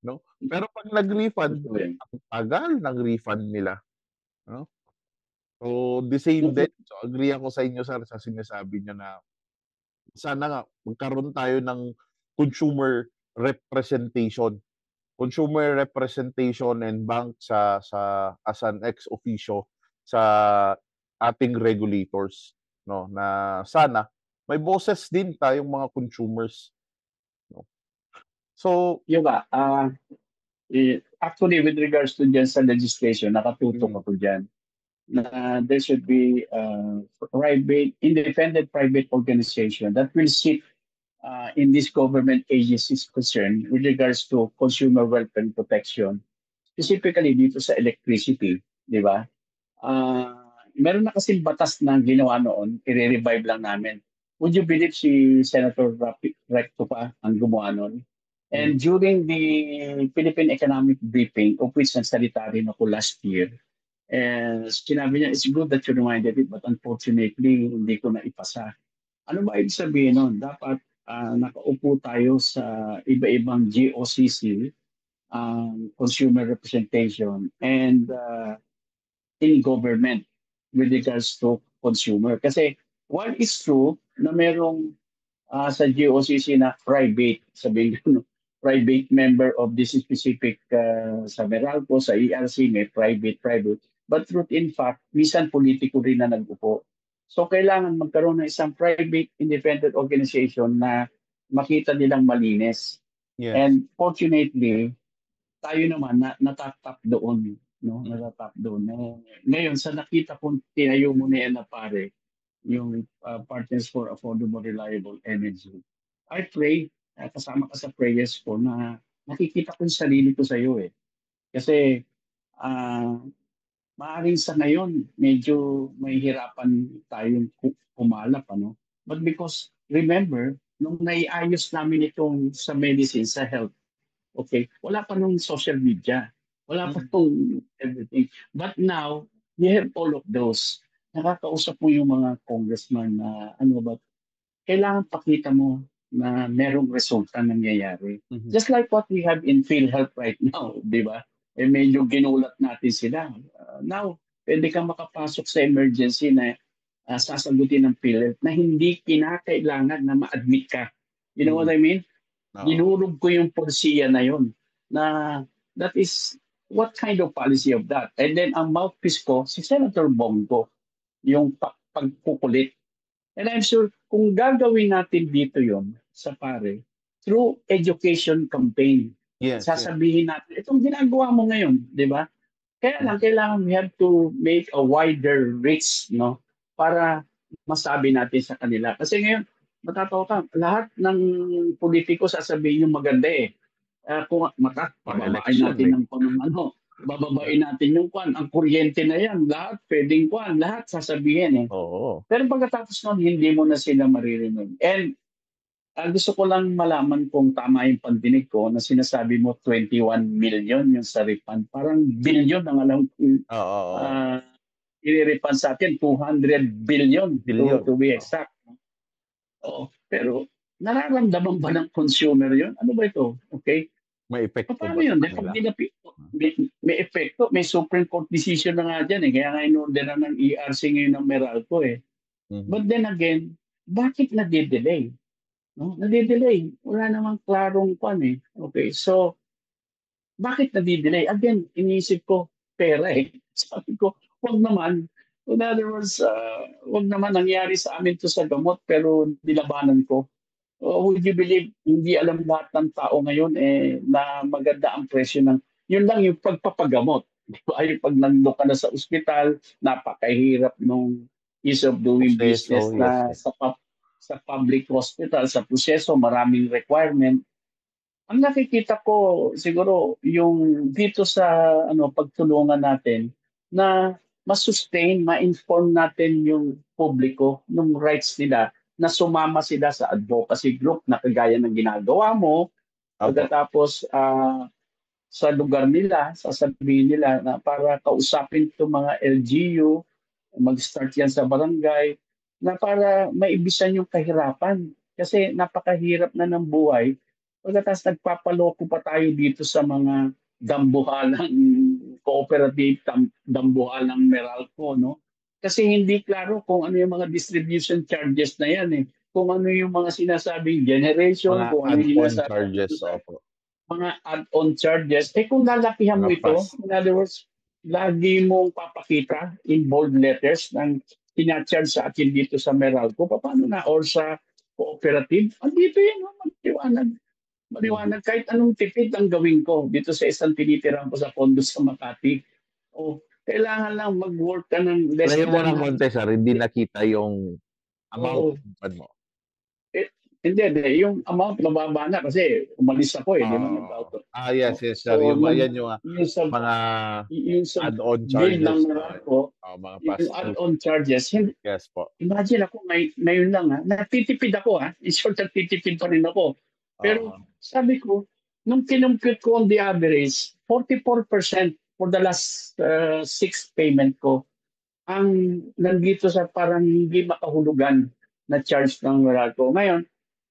No? Pero pag nag-refund, Totoo yan. ang tagal ng refund nila. No? So, the same din. So, agree ako sa inyo, sir, sa sinasabi niyo na sana nga magkaroon tayo ng consumer representation. Consumer representation and bank sa as an ex officio sa ating regulators, no, na sana may boses din tayong mga consumers, no. So, Yung ba, actually with regards to dyan sa legislation, nakatutok mm, ako dyan na there should be independent private organization that will sit in these government agencies concerned with regards to consumer welfare and protection, specifically dito sa electricity, di ba? Meron na kasing batas na ginawa noon, i-revive lang namin. Would you believe si Senator Recto pa ang gumawa noon? And during the Philippine Economic Briefing, of which nagsalita rin ako last year, and sinabi niya, it's good that you reminded it, but unfortunately, hindi ko na ipasa. Ano ba ibig sabihin nun? Dapat nakaupo tayo sa iba-ibang GOCC, consumer representation, and in government with regards to consumer. Kasi while it's true na merong sa GOCC na private, sabihin ko, no, private member of this specific sa Meralco, sa ERC, may private. But truth in fact, minsan politiko rin na nag-upo. So kailangan magkaroon ng isang private independent organization na makita nilang malinis. yes. And fortunately, tayo naman natatap doon, no? Natatap doon. Ngayon sa nakita kong tinayo mo na yan na pare, yung Partners for Affordable Reliable Energy. I pray, kasama ka sa prayers ko na nakikita ko yung sarili ko sa iyo eh. Kasi maaaring sa ngayon medyo may hirapan tayong kumalap ano. But because remember, nung naiayos namin itong sa medicine, sa health, okay, wala pa nung social media. Wala pa tong everything. But now, we have all of those. Nakakausap mo yung mga congressman na ano ba, kailangan pakita mo na merong resulta nangyayari. Mhm. Just like what we have in PhilHealth right now, di ba? Eh medyo ginulat natin sila. Now, pwede kang makapasok sa emergency na sasagutin ng PhilHealth na hindi kinakailangan na ma-admit ka. You know what I mean? Dinurog ko yung polisiya na yun na that is what kind of policy of that. And then ang mouthpiece ko, si Senator Bongo, yung pagkukulit. And I'm sure kung gagawin natin dito yon sa pare, through education campaign, Yes. sasabihin natin, itong ginagawa mo ngayon, di ba? Kaya lang, kailangan we have to make a wider reach, no? Para masabi natin sa kanila. Kasi ngayon, matatawa ka, lahat ng politiko sasabihin yung maganda eh. Kung bababain natin ng ano, bababain natin yung kwan, ang kuryente na yan, lahat pwedeng kwan, lahat sasabihin eh. Oo. Pero pagkatapos nun, hindi mo na sila maririnig. And gusto ko lang malaman kung tama yung pandinig ko na sinasabi mo 21 million yung sa refund. Parang billion ang alam ko. I-refund sa atin, 200 billion, to be exact. Oo. Pero nararamdaman ba ng consumer yun? Ano ba ito? Okay? May epekto Paano ba yun? sa kanila? May epekto. May Supreme Court decision na nga dyan eh. Kaya nga in-order ng ERC ngayon ng Meralco eh. But then again, bakit nade-delay? No? Nade-delay. Wala namang klarong pan eh. Okay, so bakit nade-delay? Again, iniisip ko, pera eh. Sabi ko, wag naman. In other words, wag naman nangyari sa amin to sa gamot pero nilabanan ko. Would you believe, hindi alam lahat ng tao ngayon na maganda ang presyo ng, yun lang yung pagpapagamot. Di ba? Yung pag nandun ka na sa ospital, napakahirap nung ease of doing business na yes. sa public hospital, sa proseso, maraming requirement. Ang nakikita ko siguro yung dito sa pagtulungan natin na ma-sustain, ma-inform natin yung publiko, yung rights nila na sumama sila sa advocacy group na kagaya ng ginagawa mo. Opo. Pagkatapos sa lugar nila, sasabihin nila na para kausapin itong mga LGU, mag-start yan sa barangay, na para maibisan yung kahirapan. Kasi napakahirap na ng buhay. Pagkatapos nagpapaloko pa tayo dito sa mga dambuhalang cooperative, dambuhalang Meralco, no? Kasi hindi klaro kung ano yung mga distribution charges na yan eh. Kung ano yung mga sinasabing generation, Mga kung ano yung add-on sinasabing charges, opo. mga add-on charges, kung lalakihan mo Mga ito, pass. in other words, lagi mong papakita in bold letters ng sinacharge sa akin dito sa Meralco, paano na, or sa cooperative, andito yan, maliwanag. Maliwanag, kahit anong tipid ang gawin ko dito sa isang tinitirahan ko sa condo sa Makati. O, kailangan lang mag-work ka ng less Layo mo ng than... konti, sir. Hindi nakita yung amount Oo. mo. Hindi, yung amount mababa na kasi umalis ako di ba nag-auto. Yes, sir. So, Yan yung mga yung sa add-on bill charges. ng Meralco, Mga yung pass-through. add-on charges, Yes po. imagine ako ngayon lang natitipid ako in short, natitipid pa rin ako. Pero sabi ko, nung kinumpute ko on the average, 44% for the last 6 payment ko, ang nandito sa parang hindi makahulugan na charge ng Meralco. Ngayon,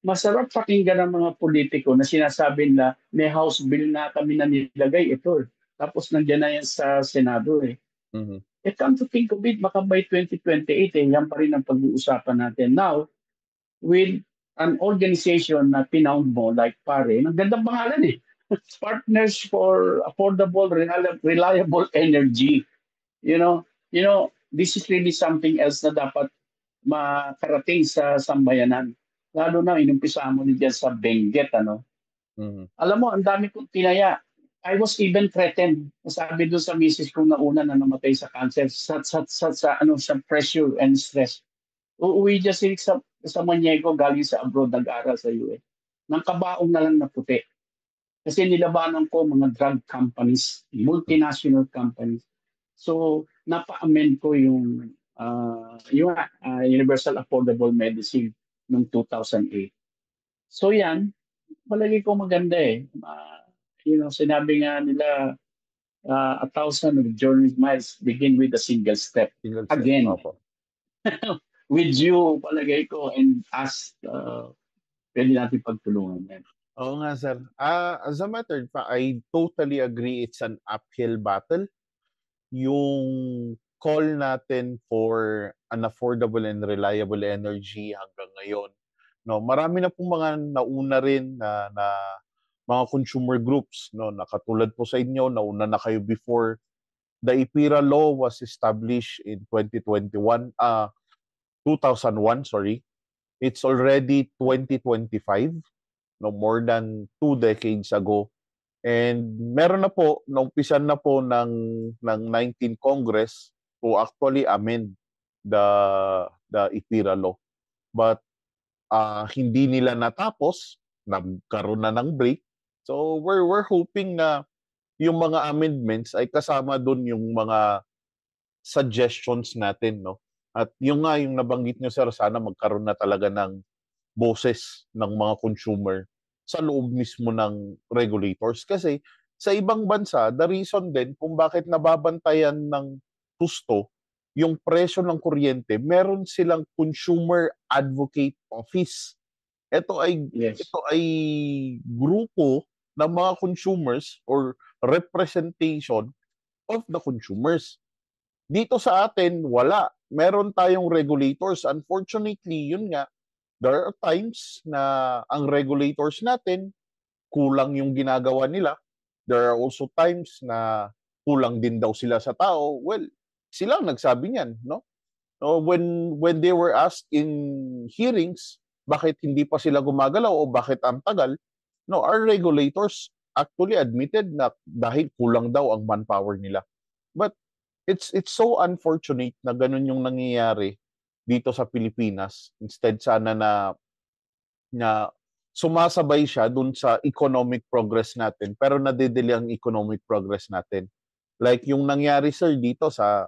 masarap pakinggan ng mga politiko na sinasabi na may house bill na kami na nilagay ito. Tapos nandiyan na yan sa Senado eh. Mhm. Come to think of it, baka by 2028 yan pa rin ang pag-uusapan natin. Now, with an organization na pinound mo like PARE, ang gandang pangalan eh. Partners for Affordable, Reliable Energy. You know, this is really something else na dapat makarating sa sambayanan. Lalo na inumpisa mo din dyan sa Benguet, Mhm. Alam mo, ang dami kong tinaya. I was even threatened. Sabi doon sa misis kong nauna na namatay sa cancer, sa pressure and stress. Uuwi dyan sa Maniego galing sa abroad, nag-aral sa US. Nang kabaong na lang na puti. Kasi nilabanan ko mga drug companies, multinational companies. So, napa-amend ko yung Universal Affordable Medicine noong 2008. So yan, palagi ko maganda eh. Sinabi nga nila, 1,000 of journey miles begin with a single step. Single step. Again, Opo. with you, palagay ko, and us, pwede natin pagtulungan yan. Oo nga, sir. As a matter of fact, I totally agree it's an uphill battle. Yung call natin for an affordable and reliable energy hanggang ngayon. No, marami na pong mga nauna rin na mga consumer groups, no, na katulad po sa inyo, nauna na kayo before. The IPIRA law was established in 2001, sorry. It's already 2025, no, more than 2 decades ago. And meron na po, naumpisan na po ng 19th Congress to actually amend the IPIRA law. But hindi nila natapos, nagkaroon na ng break. So we're hoping na yung mga amendments ay kasama doon yung mga suggestions natin, no? At yung nga yung nabanggit nyo, sir, sana magkaroon na talaga ng boses ng mga consumer sa loob mismo ng regulators. Kasi sa ibang bansa, the reason din kung bakit nababantayan ng husto yung presyo ng kuryente, meron silang consumer advocate office. Ito ay grupo ng mga consumers or representation of the consumers. Dito sa atin, wala. Meron tayong regulators. Unfortunately, yun nga, there are times na ang regulators natin, kulang yung ginagawa nila. There are also times na kulang din daw sila sa tao. Well, sila ang nagsabi niyan, no? So when they were asked in hearings, bakit hindi pa sila gumagalaw o bakit ang tagal? No, our regulators actually admitted na dahil kulang daw ang manpower nila. But it's so unfortunate na ganun yung nangyayari dito sa Pilipinas. Instead sana na sumasabay siya dun sa economic progress natin pero nadidili ang economic progress natin. Like yung nangyari sir dito sa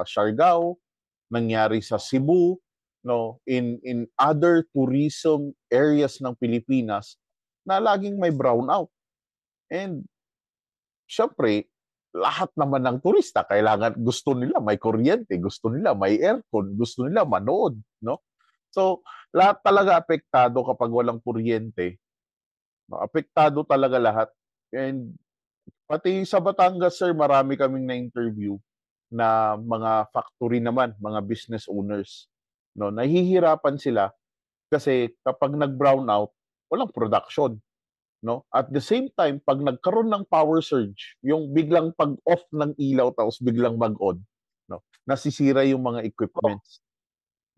Siargao, nangyari sa Cebu, no, in other tourism areas ng Pilipinas na laging may brownout. And syempre, lahat naman ng turista kailangan gusto nila may kuryente, gusto nila may aircon, gusto nila manood, no? So, lahat talaga apektado kapag walang kuryente. No? Apektado talaga lahat. And pati sa Batangas, sir, marami kaming na-interview na mga factory naman, mga business owners. No, nahihirapan sila kasi kapag nag-brownout, walang production. No? At the same time, pag nagkaroon ng power surge, yung biglang pag-off ng ilaw tapos biglang mag-on, no? Nasisira yung mga equipments.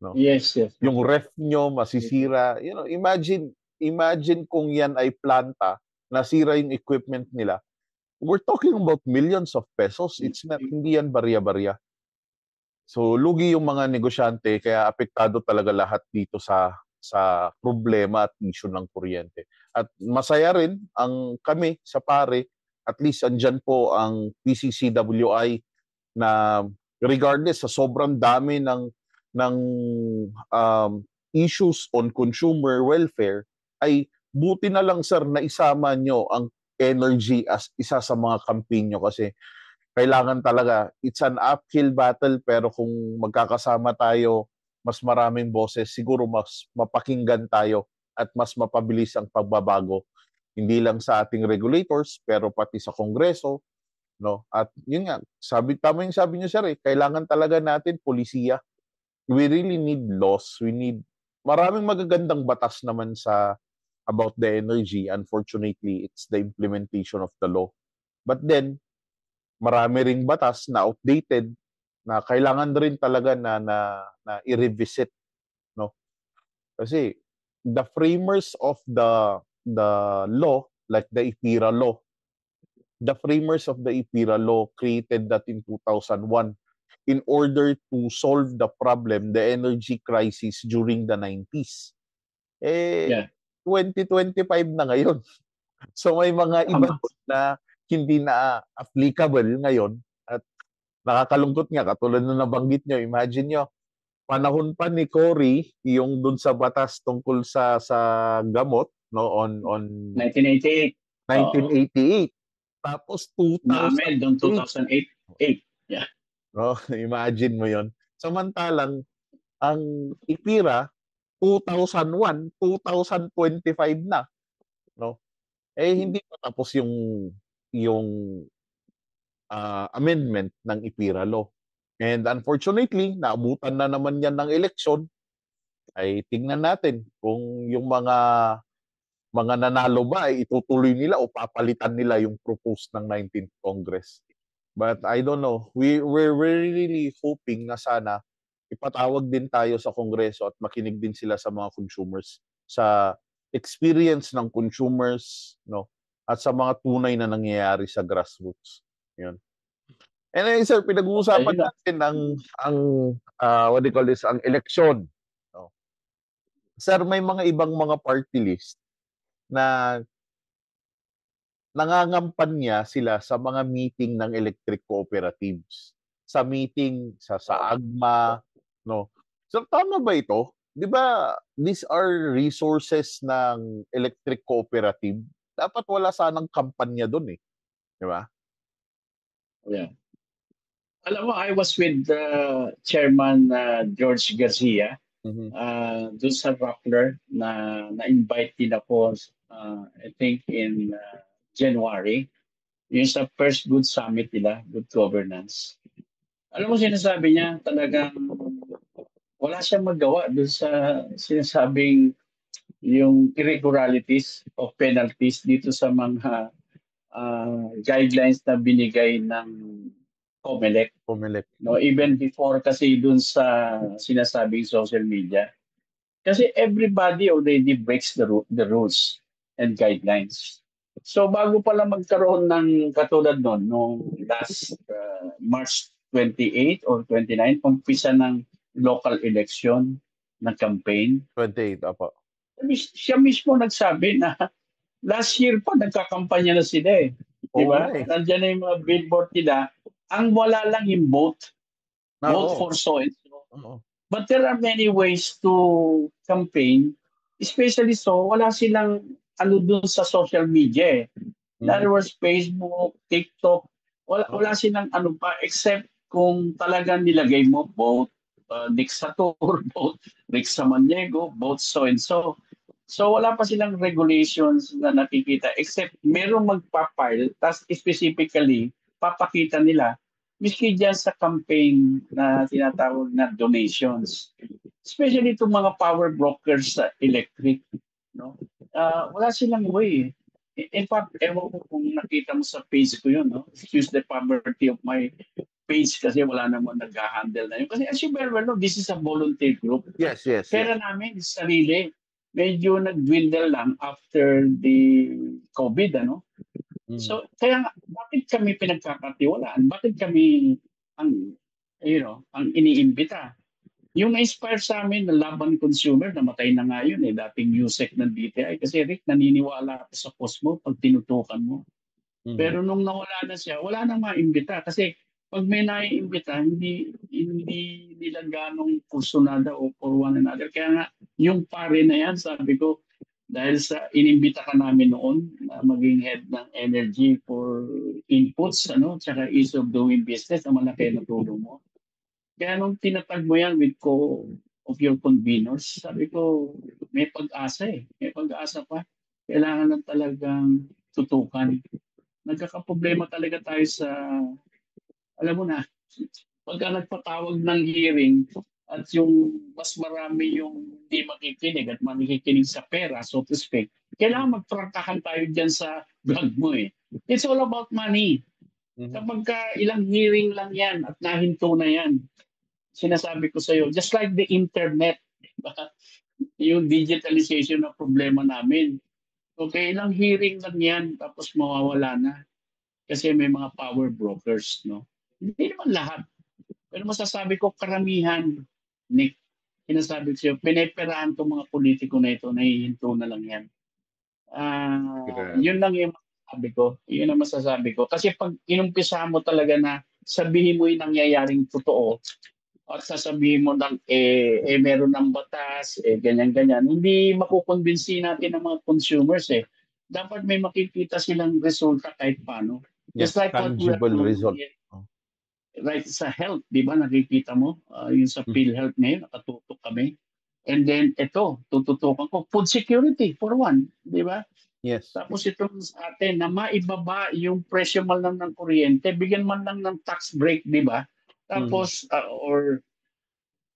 No? Yes. Yung ref nyo masisira. You know, imagine kung yan ay planta, nasira yung equipment nila. We're talking about millions of pesos. It's not, hindi yan barya-barya. So, lugi yung mga negosyante, kaya apektado talaga lahat dito sa problema at issue ng kuryente. At masaya rin ang kami sa PARE, at least andyan po ang PCCWI na regardless sa sobrang dami ng issues on consumer welfare, ay buti na lang sir na isama nyo ang energy as isa sa mga campaign nyo kasi kailangan talaga, it's an uphill battle pero kung magkakasama tayo, mas maraming boses, siguro mas mapakinggan tayo at mas mapabilis ang pagbabago. Hindi lang sa ating regulators, pero pati sa Kongreso, no? At yun nga, tama yung sabi niyo sir, kailangan talaga natin polisiya. We really need laws. We need, maraming magagandang batas naman about the energy. Unfortunately, it's the implementation of the law. But then, marami ring batas na outdated na kailangan rin talaga na i-revisit, no? Kasi the framers of the law, like the IPIRA law, the framers of the IPIRA law created that in 2001 in order to solve the problem, the energy crisis during the 90s. 2025 na ngayon. So may mga iba na hindi na applicable ngayon at nakakalungkot nga katulad na nabanggit nyo. Imagine nyo, panahon pa ni Cory yung dun sa batas tungkol sa gamot no on 1988. 1988. Tapos 2000 na-amend noong 2008. Yeah. No, imagine mo 'yon. Samantalang ang IPIRA 2001, 2025 na, no? Hindi pa tapos yung amendment ng IPIRA law. And unfortunately, naabutan na naman yan ng eleksyon. Ay tingnan natin kung yung mga nanalo ba ay itutuloy nila o papalitan nila yung proposed ng 19th Congress. But I don't know. We're really hoping na sana ipatawag din tayo sa Kongreso at makinig din sila sa mga consumers, sa experience ng consumers, no? At sa mga tunay na nangyayari sa grassroots. Yun. And sir, pinag-uusapan natin ang what do you call this, ang eleksyon. No? Sir, may mga ibang mga party list na nangangampanya sila sa mga meeting ng electric cooperatives. Sa meeting sa AGMA, no? So tama ba ito? 'Di ba these are resources ng electric cooperative? Dapat wala sanang kampanya doon 'di ba? Yeah. Alam mo, I was with Chairman George Garcia doon sa Rappler na-invite din ako I think in January. Yung sa first Good Summit nila, Good Governance. Alam mo, sinasabi niya talagang wala siyang magawa doon sa sinasabing yung irregularities o penalties dito sa mga guidelines na binigay ng COMELEC. No, even before kasi dun sa sinasabing social media. Kasi everybody already breaks the rules and guidelines. So bago pala magkaroon ng katulad noon, nung last March 28 or 29, umpisa ng local election na campaign. 28, apo. Siya mismo nagsabi na last year pa nagkakampanya na sila Di Oo ba? nga eh. Nandiyan na yung mga billboard nila. Ang wala lang yung vote Oo. for so and so. Oo. But there are many ways to campaign, especially so, wala silang ano dun sa social media eh. In other words, Facebook, TikTok, wala Oo. silang ano pa, except kung talagang nilagay mo both Nick Satur, both Rick Samaniego, both so and so. So wala pa silang regulations na nakikita except merong magpa-file, tas specifically papakita nila miski dyan sa campaign na tinatawag na donations. Especially itong mga power brokers sa electric. No? Wala silang way. In fact, ewan ko kung nakita mo sa page ko yun. No? Excuse the poverty of my page kasi wala naman nag-handle na yun. Kasi as you very well know, this is a volunteer group. Yes, yes, Pera yes. namin, sarili. Medyo nag-dwindle lang after the COVID, ano? So, kaya nga, bakit kami pinagkakatiwalaan? Bakit kami ang, ang iniimbita? Yung na-inspire sa amin na laban consumer, namatay na nga yun eh, dating USEC ng DTI. Kasi Rick, naniniwala ako sa post mo pag tinutukan mo. Pero nung nawala na siya, wala nang maimbita. Kasi pag may naiimbita, hindi nila ganong kursunada o for one another. Kaya nga, yung pare na yan, sabi ko, dahil sa inimbita ka namin noon na maging head ng energy for inputs, tsaka ease of doing business, ang malaki na tulong mo. Kaya nung tinatag mo yan with of your conveners, sabi ko, may pag-asa eh. May pag-asa pa. Kailangan lang talagang tutukan. Nagkakaproblema talaga tayo sa, alam mo na, pagka nagpatawag ng hearing at yung mas marami yung hindi makikinig at makikinig sa pera, so to speak, kailangan magprangkahan tayo dyan sa vlog mo eh. It's all about money. Kapag ka ilang hearing lang yan at nahinto na yan, sinasabi ko sa'yo, just like the internet, diba? Yung digitalization na problema namin. Okay, ilang hearing lang yan, tapos mawawala na. Kasi may mga power brokers, no? Hindi naman lahat. Pero masasabi ko, karamihan, Nick, sinasabi ko sa'yo, pineperahan itong mga politiko na ito, nahihinto na lang yan. Yun lang yung masasabi ko. Yun ang masasabi ko. Kasi pag inumpisa mo talaga na sabihin mo yung nangyayaring totoo, at sasabihin mo lang, meron ng batas, ganyan-ganyan, hindi makukonbinsi natin ng mga consumers eh. Dapat may makikita silang resulta kahit paano. Yes, Just like what we are tangible doing result. right sa health, di ba? Nakikita mo, yung sa PhilHealth ngayon, nakatutok kami. And then ito, tututukan ko, food security for one, di ba? Yes. Tapos itong sa atin, na maibaba yung presyo man lang ng kuryente, bigyan man lang ng tax break, di ba? Tapos, or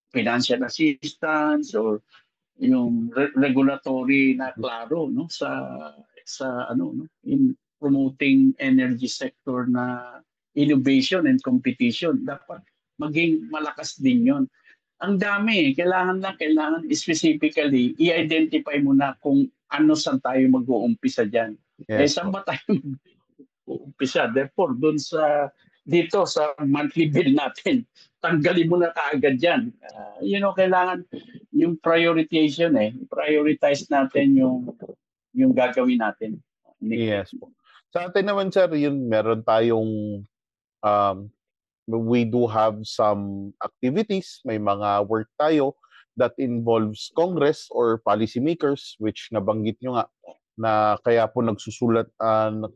financial assistance, or yung regulatory na klaro no sa no in promoting energy sector na innovation and competition, dapat maging malakas din yon. Ang dami kailangan specifically i-identify mo na kung ano saan tayo mag-uumpisa diyan. Yes, Saan ba tayo mag-uumpisa? Therefore doon dito sa monthly bill natin, tanggalin mo na kaagad yan. Kailangan yung prioritization prioritize natin yung gagawin natin. Yes po. Sa atin naman sir, yun meron tayong we do have some activities, may mga work tayo that involves Congress or policymakers, which nabanggit nyo nga na kaya po nagsusulat,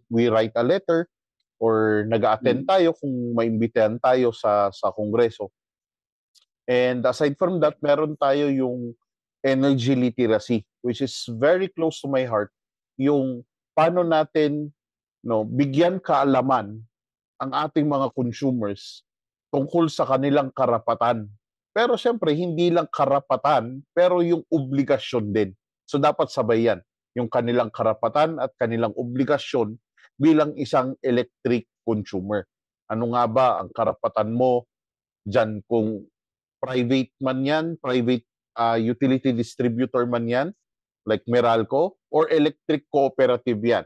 we write a letter or nag-attend tayo kung maimbitahan tayo sa Kongreso. And aside from that, meron tayo yung energy literacy, which is very close to my heart. Yung paano natin bigyan kaalaman ang ating mga consumers tungkol sa kanilang karapatan. Pero siyempre, hindi lang karapatan, pero yung obligasyon din. So dapat sabay yan. Yung kanilang karapatan at kanilang obligasyon bilang isang electric consumer. Ano nga ba ang karapatan mo dyan kung private man yan, private utility distributor man yan, like Meralco, or electric cooperative yan?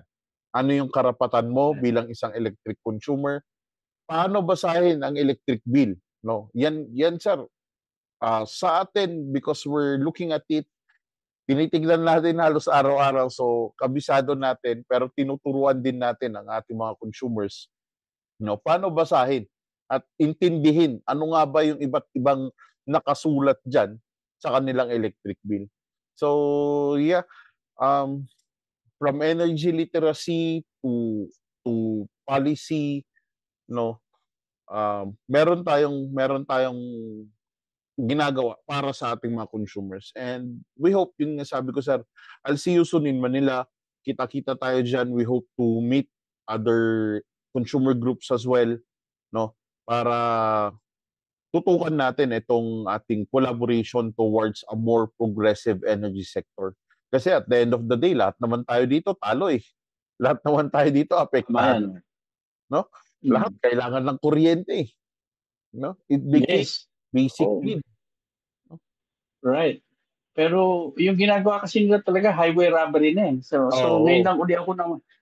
Ano yung karapatan mo bilang isang electric consumer? Paano basahin ang electric bill? No? Yan sir. Sa atin, because we're looking at it tinitignan natin halos araw-araw. So, kabisado natin, pero tinuturuan din natin ang ating mga consumers, no, paano basahin at intindihin ano nga ba yung iba't ibang nakasulat diyan sa kanilang electric bill. So, yeah, from energy literacy to policy, no, meron tayong ginagawa para sa ating mga consumers. And we hope, yun nga sabi ko, sir, I'll see you soon in Manila. Kita-kita tayo dyan. We hope to meet other consumer groups as well, no? Para tutukan natin itong ating collaboration towards a more progressive energy sector. Kasi at the end of the day, lahat naman tayo dito talo eh. Lahat naman tayo dito apektado, Mayan. no? Lahat kailangan ng kuryente eh, no? It became Yes. basic Oh, need. right. Pero yung ginagawa kasi nila talaga highway robbery na eh. So ngayon Oo. lang uli ako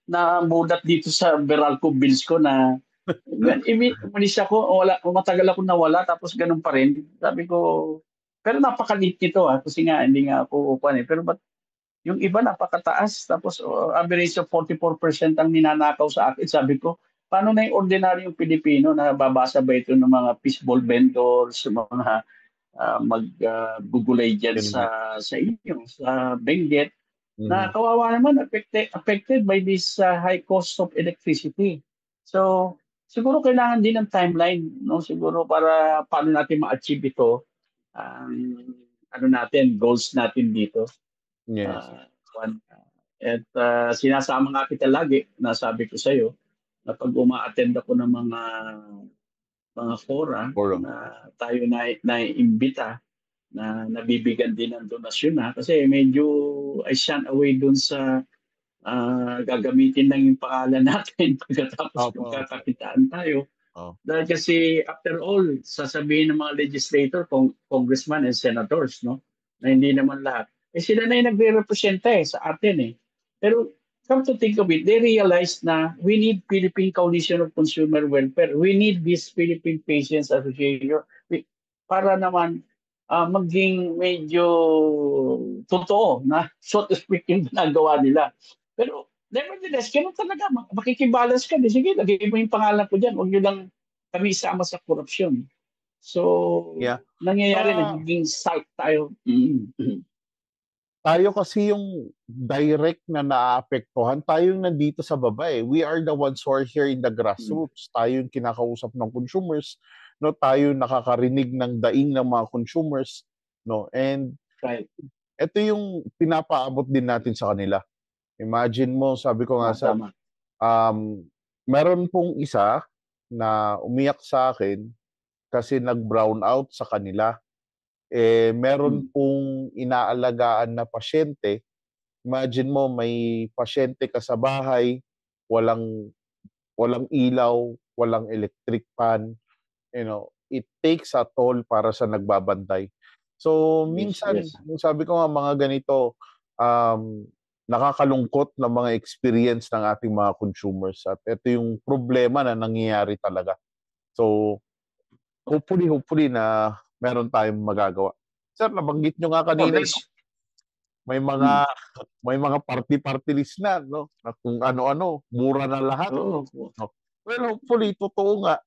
namulat dito sa Beralco bills ko na umalis ako, matagal ako nawala tapos ganun pa rin. Sabi ko, pero napakaliit nito kasi nga hindi nga ako upuan eh. Pero ba't yung iba napakataas tapos average of 44% ang ninanakaw sa akin. Sabi ko, paano na yung ordinaryong Pilipino na babasa ba ito ng mga fishball vendors, mga maggugulay dyan Yun nga. sa inyo, sa Benguet, na Mhm. kawawa naman, affected by this high cost of electricity. So, siguro kailangan din ng timeline, no? Siguro para paano natin ma-achieve ito, ang ano natin, goals natin dito. Yes. One. At sinasama nga kita lagi, nasabi ko sa'yo, na pag uma-attend ako ng mga fora Forum. na tayo na-imbita na nabibigyan din ng donasyon kasi medyo I shun away dun sa gagamitin lang yung pangalan natin pagkatapos Opo, opo. magkakakitaan tayo. Oh. Dahil kasi after all, sasabihin ng mga legislator, congressman and senators, no, na hindi naman lahat. Sila na yung nagre-representa sa atin eh. Pero come to think of it, they realize na we need Philippine Coalition of Consumer Welfare. We need this Philippine Patients Association para naman maging medyo totoo na so to speak yung ginagawa nila. Pero nevertheless, ganun talaga. Makikibalance ka. Sige, lagay mo yung pangalan ko dyan. Huwag nyo lang kami isama sa korupsyon. So, Yeah. nangyayari, nagiging salt tayo. Tayo kasi yung direct na naaapektuhan, tayo yung nandito sa baba eh. We are the ones who are here in the grassroots. Tayo yung kinakausap ng consumers, no? Tayo nakakarinig ng daing ng mga consumers, no? And Right. ito yung pinapaabot din natin sa kanila. Imagine mo, sabi ko nga sa Tama. meron pong isa na umiyak sa akin kasi nag-brown out sa kanila. Meron pong inaalagaan na pasyente. Imagine mo, may pasyente ka sa bahay, walang ilaw, walang electric fan. It takes a toll para sa nagbabantay. So, minsan, Yes. sabi ko nga, mga ganito, nakakalungkot na mga experience ng ating mga consumers. At ito yung problema na nangyayari talaga. So, hopefully na meron tayong magagawa. Sir, nabanggit nyo nga kanina, no? may mga party list na, no? Na kung ano-ano, mura na lahat. Oo. No? Well, hopefully, totoo nga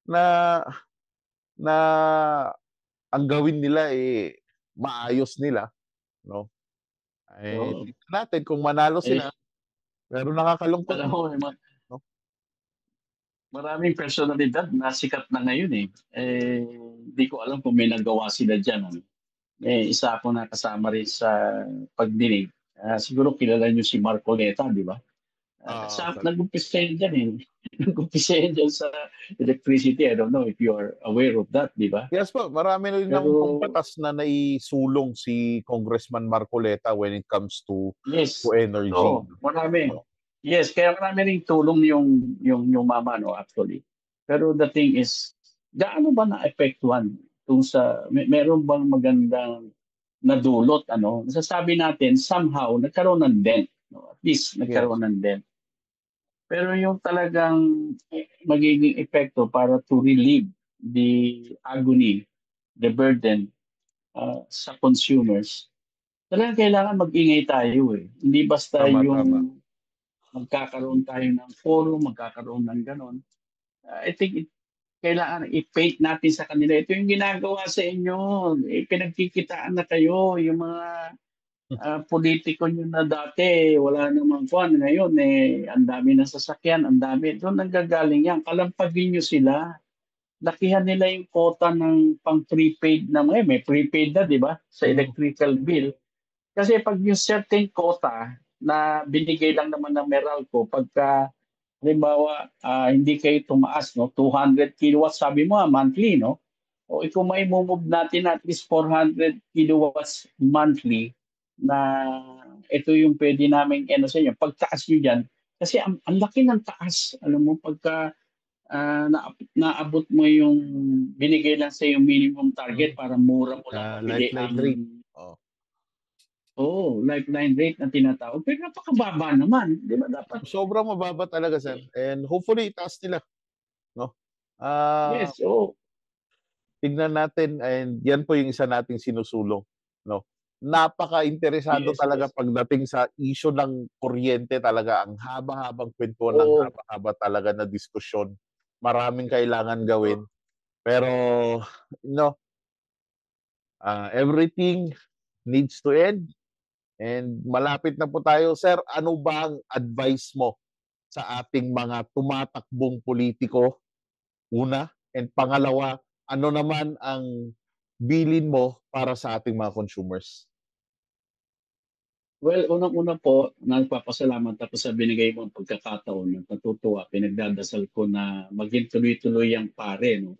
na ang gawin nila maayos nila, no? Tignan natin kung manalo sila. Pero nakakalungkot. Alam mo, no? Maraming personalidad na sikat na ngayon eh. Hindi ko alam kung may nagawa sila dyan. Isa ako na kasama rin sa pagdinig. Siguro kilala niyo si Marcoleta, di ba? Nag-umpisa yan dyan eh. Nag-umpisa yan dyan sa electricity. I don't know if you are aware of that, di ba? Yes po, marami rin ng pampatas na naisulong si Congressman Marcoleta when it comes to energy. Oo, marami. Yes, kaya marami rin tulong yung mama, no, actually. Pero the thing is, gaano ba na-apektuhan meron bang magandang nadulot, nasasabi natin, somehow, nagkaroon ng dent. No? At least, nagkaroon ng dent. Pero yung talagang magiging epekto para to relieve the agony, the burden sa consumers, Talagang kailangan mag-ingay tayo eh. Hindi basta Tama, tama. yung magkakaroon tayo ng forum, magkakaroon ng ganon. I think kailangan i-paint natin sa kanila. Ito yung ginagawa sa inyo. Pinagkikitaan na kayo. Yung mga politiko nyo na dati, wala namang kwan. Ngayon, ang dami ng sasakyan, ang dami. Doon nanggagaling yan. Kalampagin nyo sila. Lakihan nila yung quota ng pang-prepaid na may prepaid na, di ba? Sa electrical bill. Kasi pag yung certain quota na binigay lang naman ng Meralco, pagka halimbawa, hindi kayo tumaas, no? 200 kilowatts, sabi mo, monthly, no? O kung may move natin at least 400 kilowatts monthly na ito yung pwede namin ano sa inyo. Pagtaas nyo dyan, kasi ang laki ng taas. Alam mo, pagka naabot mo yung binigay lang sa yung minimum target para mura mo lang mabili Lifeline ang rate. Oh. lifeline rate na tinatawag. Pero napakababa naman. Di ba dapat? Sobrang mababa talaga, sir. And hopefully, itaas nila. No? Ah, Yes, oh. tignan natin, and yan po yung isa nating sinusulong. No? Napaka-interesado Yes, talaga yes. pagdating sa issue ng kuryente talaga. Ang haba-habang kwentuhan, ng Oo. haba-haba talaga na diskusyon. Maraming kailangan gawin. Pero, no, everything needs to end. And malapit na po tayo. Sir, ano ba ang advice mo sa ating mga tumatakbong politiko? Una. And pangalawa, ano naman ang bilin mo para sa ating mga consumers? Well, unang-una po, nagpapasalamat ako sa binigay mong pagkakataon. Natutuwa, pinagdadasal ko na maging tuloy-tuloy ang pare. No?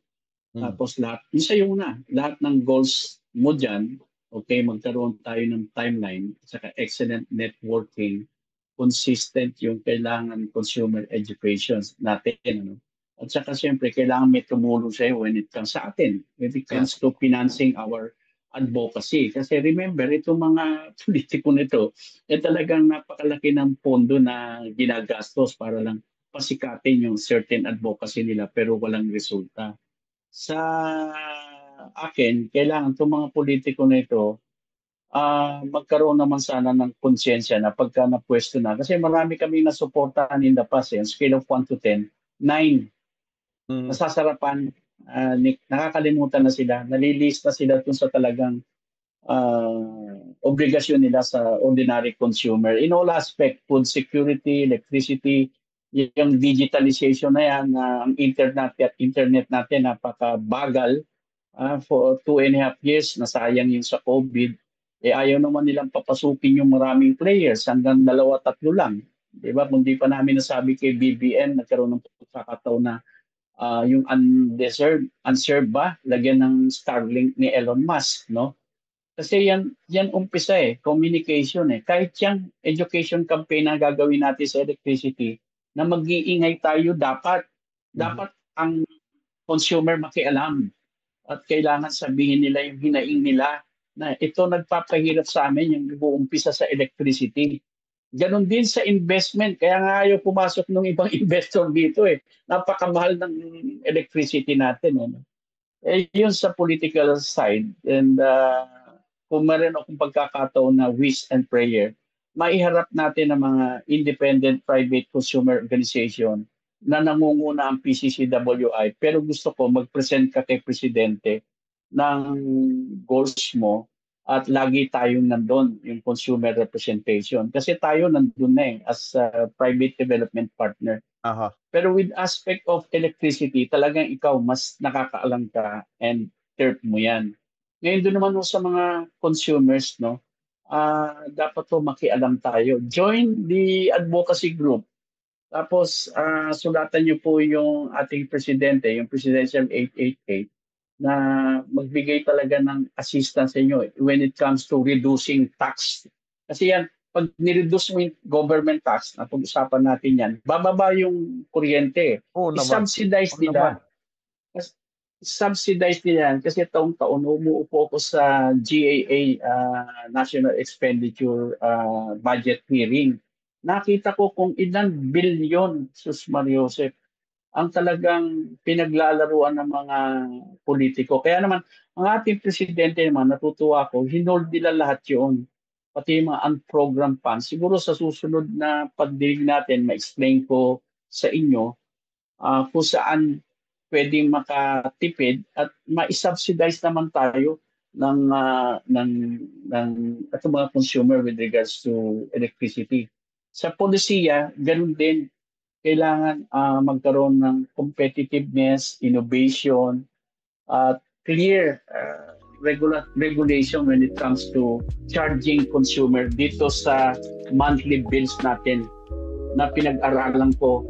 Mm. Tapos lahat, yung sa'yo na, lahat ng goals mo dyan, okay, magkaroon tayo ng timeline, saka excellent networking, consistent yung kailangan consumer education natin. Ano? At saka siyempre, kailangan may tumulong sa'yo when it comes sa atin, when it comes Yes. to financing our advocacy. Kasi remember, itong mga politiko nito, talagang napakalaki ng pondo na ginagastos para lang pasikatin yung certain advocacy nila pero walang resulta. Sa akin, kailangan itong mga politiko na ito, magkaroon naman sana ng konsensya na pagka napwesto na. Kasi marami kami nasuportahan in the past, on scale of 1 to 10, 9. Mm. Nasasarapan, nakakalimutan na sila, nalilista sila dun sa talagang obligasyon nila sa ordinary consumer. In all aspect, food security, electricity, yung digitalization na yan, ang internet natin napakabagal. For 2.5 years, nasayang yun sa COVID. Ayaw naman nilang papasukin yung maraming players, hanggang 2, 3 lang. Di ba? Kung di pa namin nasabi kay BBM, nagkaroon ng pagkakataon na yung unserved ba, lagyan ng Starlink ni Elon Musk, no? Kasi yan umpisa communication Kahit yung education campaign na gagawin natin sa electricity, na mag-iingay tayo dapat ang consumer makialam at kailangan sabihin nila yung hinaing nila na ito nagpapahirap sa amin yung umpisa sa electricity. Ganon din sa investment. Kaya nga ayaw pumasok ng ibang investor dito Napakamahal ng electricity natin. Yun sa political side. And kung meron akong pagkakataon na wish and prayer, maiharap natin ang mga independent private consumer organization na nangunguna ang PCCWI. Pero gusto ko mag-present ka kay Presidente ng goals mo at lagi tayong nandun, yung consumer representation. Kasi tayo nandun na as a private development partner. Aha. Pero with aspect of electricity, talagang ikaw mas nakakaalam ka and turf mo yan. Ngayon doon naman sa mga consumers, no, dapat to makialam tayo. Join the advocacy group. Tapos sulatan niyo po yung ating presidente, yung Presidential 888, na magbigay talaga ng assistance sa inyo when it comes to reducing tax. Kasi yan, pag nireduce mo yung government tax, na pag-usapan natin yan, bababa yung kuryente. Oo naman. I-subsidize Oo naman. nila. Subsidize nila yan kasi taong-taon umuupo ako sa GAA National Expenditure Budget Hearing. Nakita ko kung ilang bilyon, sus Mariosep, ang talagang pinaglalaruan ng mga politiko. Kaya naman, ang ating presidente naman, natutuwa ko, hinold nila lahat yun. pati yung mga unprogrammed funds. Siguro sa susunod na pagdinig natin, ma-explain ko sa inyo kung saan pwedeng makatipid at ma-subsidize naman tayo ng at mga consumer with regards to electricity. Sa polisiya, ganun din. Kailangan magkaroon ng competitiveness, innovation, at clear regulation when it comes to charging consumer dito sa monthly bills natin na pinag-aralan ko.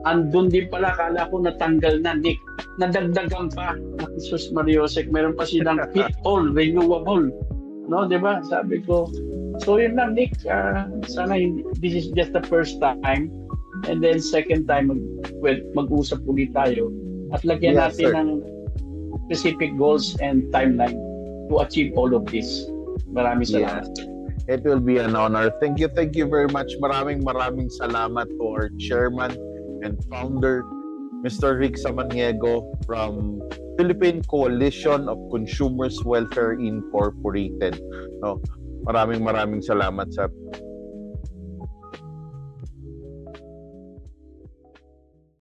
Andun din pala, kala ko natanggal na, Nick. Nadagdagan pa. Jesus Mariosek, meron pa silang fit all renewable. No, di ba? Sabi ko. So yun lang, Nick. Sana this is just the first time. And then second time, mag-usap ulit tayo. At lagyan Yes, natin sir. ng specific goals and timeline to achieve all of this. Maraming salamat. It will be an honor. Thank you very much. Maraming salamat to our chairman and founder, Mr. Rick Samaniego from Philippine Coalition of Consumers Welfare Incorporated. No, maraming salamat sa